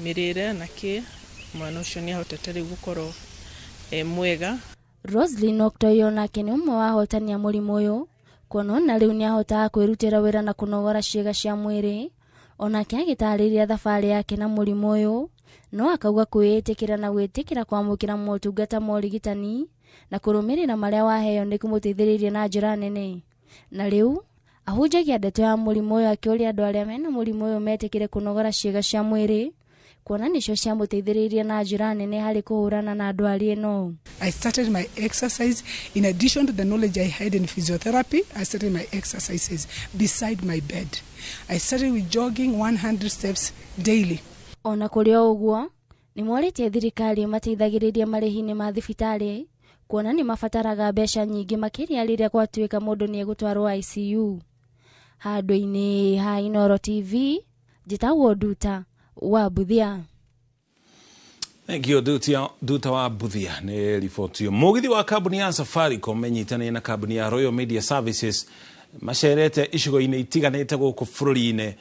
mĩrĩre na kĩ mwana ũcio nĩ ahotete rĩu gũkorwo mwega. Roslyn Oktoi onake nĩ ũmwe wa ahotani a mũrimũ ũyũ kuona ona rĩu nĩ ahotaga kwĩrutĩra wĩra na kũnogora ciĩga cia mwĩrĩ onake agĩtarĩria thabarĩ yake na mũrimũ ũyũ no akauga kwĩĩtĩkĩra na gwĩtĩkĩra kwamũkĩra motungata ma ũrigitani na kũrũmĩrĩra marĩa waheo nĩ kũmũteithĩrĩria na njĩra nene na rĩu ahunjagia ndeto ya mũrimũ ũyũ akĩũria andũ arĩa mena mũrimũ ũyũ metĩkĩre kũnogora ciĩga cia mwĩrĩ kuona nĩcio ciamũteithĩrĩria na njĩra nene harĩ kũhũrana na ndwari ĩno. I started my exercise in addition to the knowledge I had in physiotherapy. I started my exercises beside my bed. I started with jogging 100 steps daily. Ona kũrĩ o ũguo nĩ morĩtie thirikari mateithagĩrĩria marĩhi-inĩ ma thibitarĩ kuona nĩ mabataraga mbeca nyingĩ makĩria rĩrĩa gwatuĩka mũndũ nĩ egũtwarwo ICU. Handũ-inĩ ha Inooro TV njĩtagwo Nduta wa Buthia. Thank you Nduta wa Buthia nĩ riboti yo. Mũgithi wa kambuni ya Safaricom menyitanĩire na kambuni ya Royal Media Services macerete icigo-inĩ itiganĩte gũkũ bũrũri-inĩ.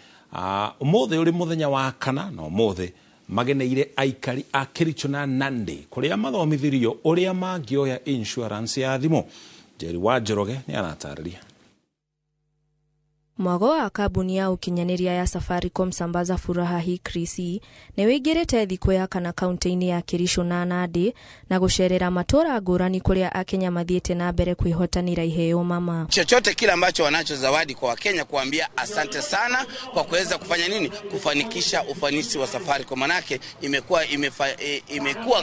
Ũmũthĩ ũrĩ mũthenya wa kana na ũmũthĩ mageneire aikari a Kericho na Nandi kũrĩa mathomithirio ũrĩa mangĩoya insurance ya thimũ. Jerry wa Njoroge nĩ anatarĩria. Mwago wa kambuni ya ukinyaniria ya Safaricom Sambaza Furaha hii Krisi ni wigirite thikũ ya kana kaunti-inĩ ya Kericho na Nandi na gucerera matora ngũrani kuria Akenya mathiete na mbere kwihotanira iheo mama. Chochote kile ambacho wanacho zawadi kwa Wakenya kuambia asante sana kwa kuweza kufanya nini kufanikisha ufanisi wa Safaricom, manake imekuwa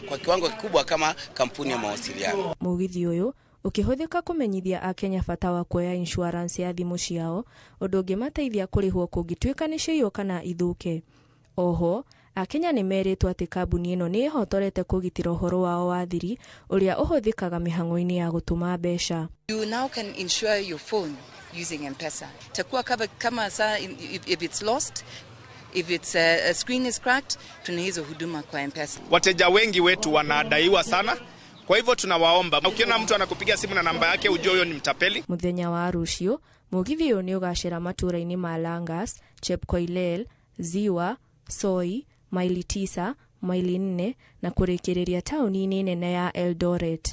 kwa kiwango kikubwa kama kampuni ya mawasiliano. Mugithi uyu ukihũthĩka kumenyithia Akenya bata wa kuoya insurance ya thimũ ciao ũndũ ũngĩmateithia kũrĩhwo kũngĩtuĩka nĩ ciiywo kana ithuke. Oho Akenya nĩ merĩtwo atĩ kambuni ĩno nĩ ĩhotorete kũgitĩra ũhoro wao wa thiri ũrĩa ũhũthĩkaga mĩhang'o-inĩ ya gũtũma mbeca. You now can insure your phone using M-Pesa. Takuwa kama saa if it's lost, if it's a screen is cracked, tuna hizo huduma kwa M-Pesa. Wateja wengi wetu wanadaiwa sana. Kwa hivyo tunawaomba, ukiona mtu anakupigia simu na namba yake ujue huyo ni mtapeli. Muthenya wa Rucio, mugithi ũyũ nĩ ũgacĩra matũra-inĩ ma Langas, Chepkoilel, Ziwa, Soi, Maili 9, Maili 4 na kũrĩkĩrĩria taũni-inĩ nene ya Eldoret.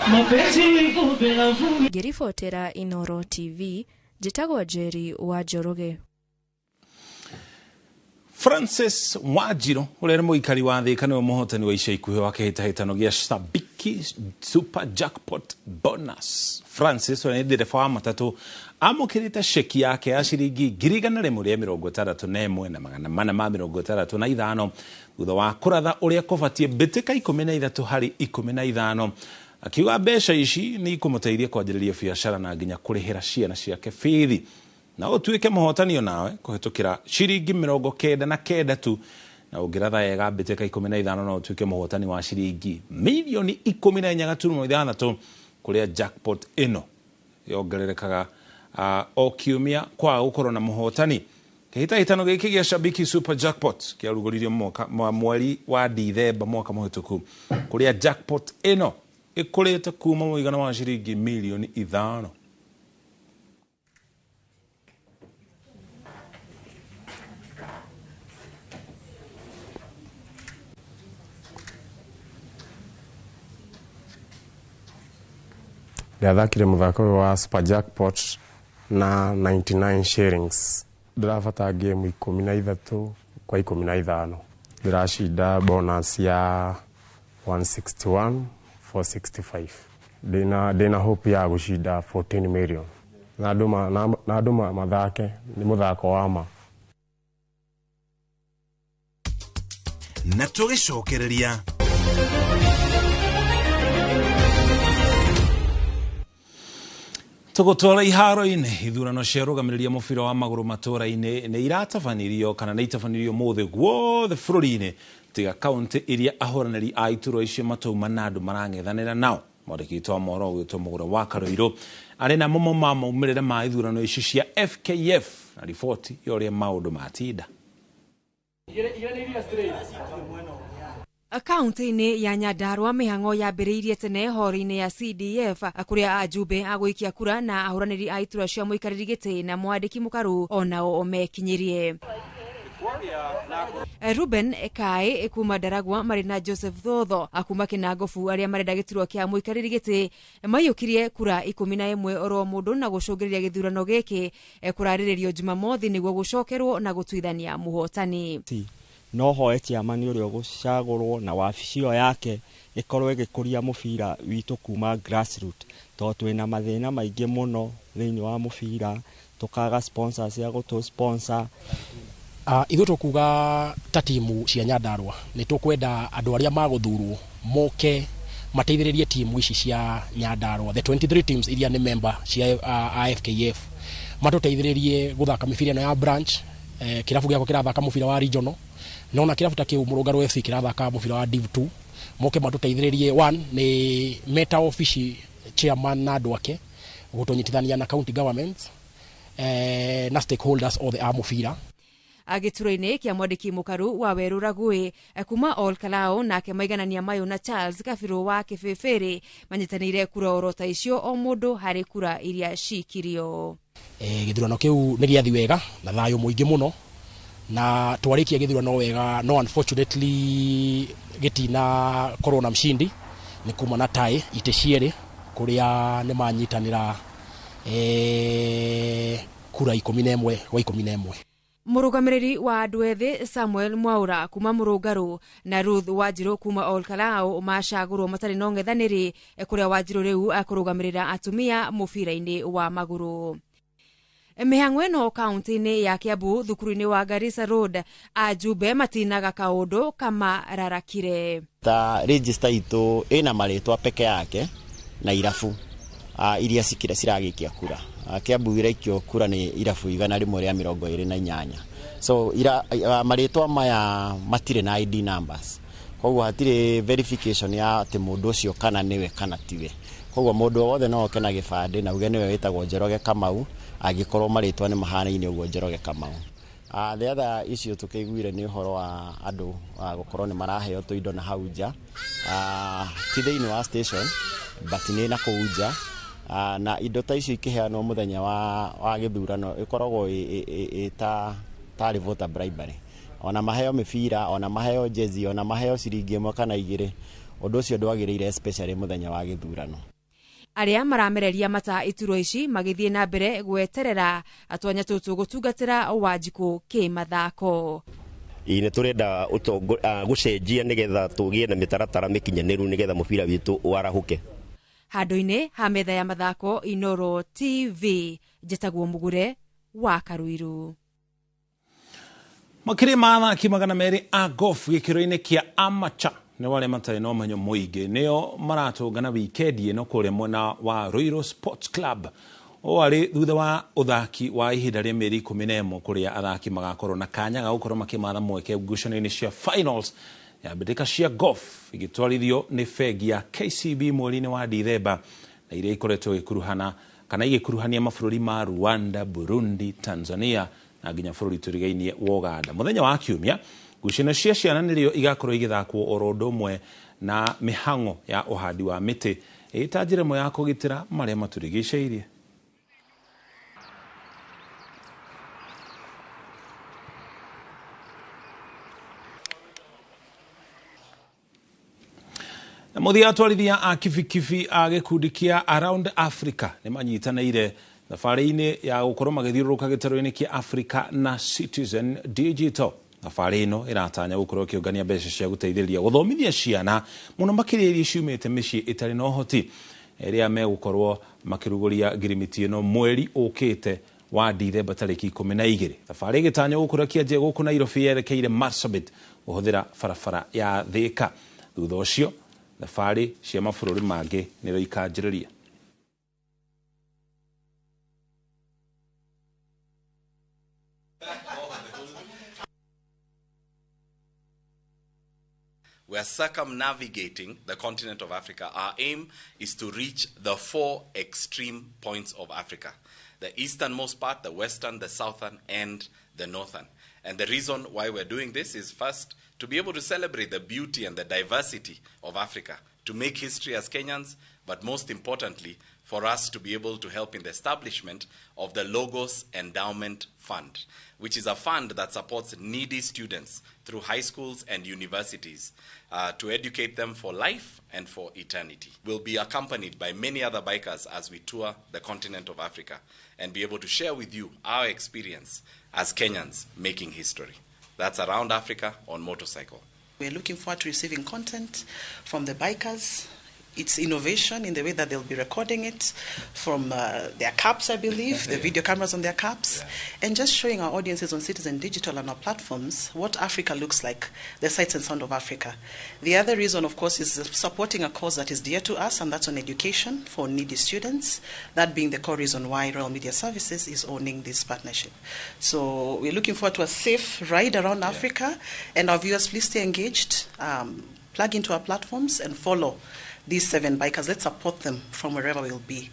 Ngĩribotera Inoro TV, njĩtagwo Jerry wa Njoroge. Francis Wanjiru ũrĩa nĩ mũikari wa Thika nĩwe mũhotani wa ica ikuhĩ wa kĩhĩtahĩtano gĩa Sabiki Super Jackpot Bonus. Francis ũrĩa nĩ ndereba wa matatũ amũkĩrĩte ceki yake ya ciringi 161,465 thutha wa kũratha ũrĩa kũbatiĩ mbĩtĩka 13 harĩ 15. Akiuga mbeca ici nĩ ikũmũteithia kwanjĩrĩria biacara na nginya kũrĩhĩra ciana ciake bithi. Na utuike muhotani onawe kuhitukira shiringi 99 tu na ugiratha yega mbĩtĩka 15 na utuike muhotani wa shiringi milioni 14.6 kuria jackpot ino yongererekaga o kiumia kwa gukorwo na muhotani. Kĩhĩtahĩtano gĩkĩ gĩa Sabiki Super Jackpot kĩarugũririo mweri wa Dithemba mwaka mũhĩtũku kuria jackpot ino ĩkũrĩte kuma mũigana wa shiringi milioni 5. Ndathakire muthako wa Super Jackpot na 99 shillings. Ndirabata game 13 kwa 15. Ndirashinda bonus ya 161,465. Ndina hope ya gushinda 14 million. Na nduma mathake ni muthako wa ma. Na tũgĩcokereria tũgũtwara iharo-inĩ ithurano cia rũgamĩrĩria mũbira wa magũrũ matũra-inĩ nĩ iratabanirio kana nĩ itabanirio mũthĩ guothe bũrũri-inĩ tiga kaunti iria ahũranĩri a iturwa icio matauma na andũ marang'ethanĩra nao. Mwandĩki wa mohoro ũgwĩtwo Mũgũra wa Karũirũ arĩ na maumĩrĩra ma ithurano icio cia FKF na riboti ya ũrĩa maũndũ matinda. Kaunti-inĩ ya Nyandarua mĩhang'o yambĩrĩirie tene horo-inĩ ya CDF kũrĩa ajumbe agũikia kura na ahũranĩri a iturwa cia mũikarĩri gĩtĩ na mwandĩki mũkaru onao mekinyirie. Ruben Ekaĩ kuma Ndaragwa marĩ na Joseph Thotho akuma Kĩnangobu arĩa marenda gĩturwa kĩa mũikarĩri gĩtĩ maiyũkirie kura 11 oro mũndũ na gũcũngĩrĩria gĩthurano gĩkĩ kũrarĩrĩrio Jumamothi nĩguo gũcokerwo na gũtuithania mũhotani. No hoe chairman ũrĩa ũgũcagũrwo na wabici ĩyo yake ĩkorwo ĩgĩkũria mũbira witũ kuma grassroots tondũ twĩna mathĩna maingĩ mũno thĩinĩ wa mũbira, tũkaga sponsors ya gũtũ sponsor. Ithuĩ tũkuga ta timu cia Nyandarua nĩ tũkwenda andũ arĩa magũthurwo moke mateithĩrĩrie timu ici cia Nyandarua, the 23 teams iria nĩ member cia FKF, matũteithĩrĩrie gũthaka mĩbira ĩno ya branch. Kĩrabu gĩako kĩrathaka mũbira wa regional, nona kĩrabu ta kĩu Mũrũngarũ FC kĩrathaka mũbira wa Div 2. Moke matũteithĩrĩrie, one nĩ meta office chairman na andũ ake gũtũnyitithania na county government na stakeholders othe a mũbira. Gĩturwa-inĩ kĩa mwandĩki mũkaru wa Werũ Ragũĩ kuma Ol Kalou nake maiganania Mayũ na Charles Kabirũ wa Kĩbĩbĩrĩ manyitanĩire kura orota icio o mũndũ harĩ kura iria cikirio. Gĩthurano kĩu nĩ gĩathi wega na thayũ mũingĩ mũno na twarĩkia gĩthurano wega, no unfortunately gĩtina korwo na mshindi nĩ kuma na tie itĩ cierĩ kũrĩa nĩ manyitanĩra kura 11 wa 11. Murugamiriri wa andu ethi Samuel Mwaura kuma Murungaru na Ruth Wanjiru kuma Olkalau macagurwo matari no ngethaniri kuria Wanjiru riu akurugamirira atumia mubira-ini wa maguru. Mihang'o ino kaunti-ini ya Kiambu thukuru-ini wa Garissa Road ajumbe matinaga kaundu kama rarakire. Ta register itu ina maritwa peke yake na irafu iria cikira ciragikia kura. Kiambu irekio kura ni irafu 128. So maritwa maya matire na ID numbers. Koguo hatire verification ya ati mundu ucio kana niwe kana tiwe. Koguo mundu wothe no oke na gibande na uge niwe witagwo Njoroge Kamau agikorwo maritwa ni mahana-ini uguo Njoroge Kamau. The other issue tukiguire ni uhoro wa andu gukorwo ni maraheo tuindo na hauja ti thiini wa station but ni na kuuja na indo ta icio ikiheanwo muthenya wa githurano ikoragwo ta voter bribery. Ona maheo mibira, ona maheo jezi, ona maheo ciringi 1 kana 2. Undu ucio ndwagirire especially muthenya wa githurano. Aria maramereria mata ituro ici magithie na mbere gweterera atwanya tutu gutungatira Wanjiku kimathako. Ine turenda gucenjia nigetha tugie na mitaratara mikinyaniru nigetha mubira witu warahuke. Handu-ini ha metha ya mathako Inoro TV Njitagwo Mugure wa Karuiru. Makiri ma athaki 200 a golf gikiro-ini kia amateur ni wale matari no manyo muingi nio maratungana weekend ino kuria mwena wa Royal Sports Club o ari thutha wa uthaki wa ihinda ria meri 11 kuria athaki magakorwo na kanya ga gukorwo makimatha mweke ngucanio-ini cia finals ya mbĩtĩka cia golf igitwarithio ni fegi ya KCB mweri-ini wa Dithemba na iria ikoretwo gikuruhana kana igikuruhania mabũrũri ma Rwanda, Burundi, Tanzania na nginya bũrũri turigainie wa Uganda. Muthenya wa Kiumia ngucanio cia ciana nirio igakorwo igithakwo oro ũndũ ũmwe na mihang'o ya uhandi wa mĩtĩ ĩta njĩra ĩmwe ya kũgitĩra marĩa maturigicĩirie. Muthia atwarithia a kibikibi a gikundi kia Around Africa ni manyitanaire thabarĩ-inĩ ya gũkorwo magĩthiũrũrũka gĩtarũ-inĩ kia Africa na Citizen Digital. Thabarĩ ĩno ĩratanya gũkorwo ĩkĩũngania mbeca cia gũteithĩrĩria gũthomithia ciana mũno makĩria iria ciumĩte mĩciĩ ĩtarĩ na ũhoti ĩrĩa megũkorwo makĩrugũria ngirimiti ĩno mweri ũkĩte wa Dithemba tarĩki 12. Thabarĩ ĩgĩtanya gũkorwo kĩanjia gũkũ Nairobi yerekeire Marsabit kũhũthĩra barabara ya Thika. Thutha ũcio thabarĩ cia mabũrũri mangĩ nĩrĩo ikanjĩrĩria. We are circumnavigating the continent of Africa. Our aim is to reach the 4 extreme points of Africa: the easternmost part, the western, the southern, and the northern. And the reason why we're doing this is first to be able to celebrate the beauty and the diversity of Africa, to make history as Kenyans, but most importantly, for us to be able to help in the establishment of the Logos Endowment Fund, which is a fund that supports needy students through high schools and universities to educate them for life and for eternity. We'll be accompanied by many other bikers as we tour the continent of Africa and be able to share with you our experience as Kenyans making history. That's Around Africa on motorcycle. We're looking forward to receiving content from the bikers. It's innovation in the way that they'll be recording it from their caps, I believe, the video cameras on their caps, and just showing our audiences on Citizen Digital and our platforms what Africa looks like, the sights and sound of Africa. The other reason, of course, is supporting a cause that is dear to us, and that's on education for needy students, that being the core reason why Royal Media Services is owning this partnership. So we're looking forward to a safe ride around Africa, and our viewers, please stay engaged, plug into our platforms and follow these 7 bikers. Let's support them from wherever we'll be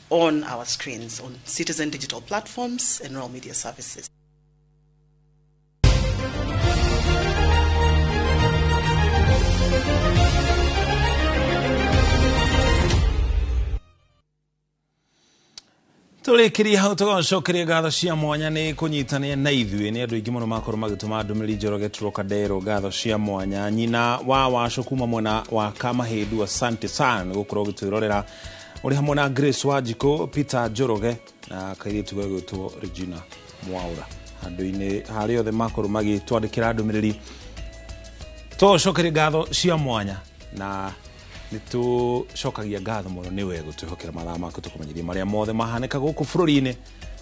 on our screens, on Citizen Digital platforms and Royal Media Services. Tulikiria hau tugacokeria ngatho cia mwanya ni kunyitania na ithuĩ ni andu aingi muno makorwo magituma ndumĩrĩri Njoroge Trokadero ngatho cia mwanya nyina wa waco kuma mwena wa Kamahindu. Asante sana ni gukorwo gitwirorera uri hamwe na Grace Wanjiku, Peter Njoroge na kairitu gwetwo Regina Mwaura. Andu-ini hari othe makoru magitwandikira ndumiriri tucokere ngatho cia mwanya na nitucokagia ngatho muno niwe gutwihokera mathaa maku tukumenyeria maria mothe mahaneka guku bururi-ini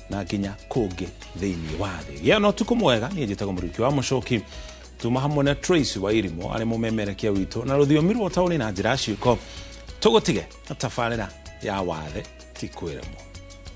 na nginya kungi thiini wa thi. Gia no tuku mwega ni njitagwo Muriuki wa Mucoki, tuma hamwe na Tracy wa Irimo ari mumemerekia witu na ruthiomi rwa tauni na njira ciuko tugutige na tafarira ya wathe ti kwiremo.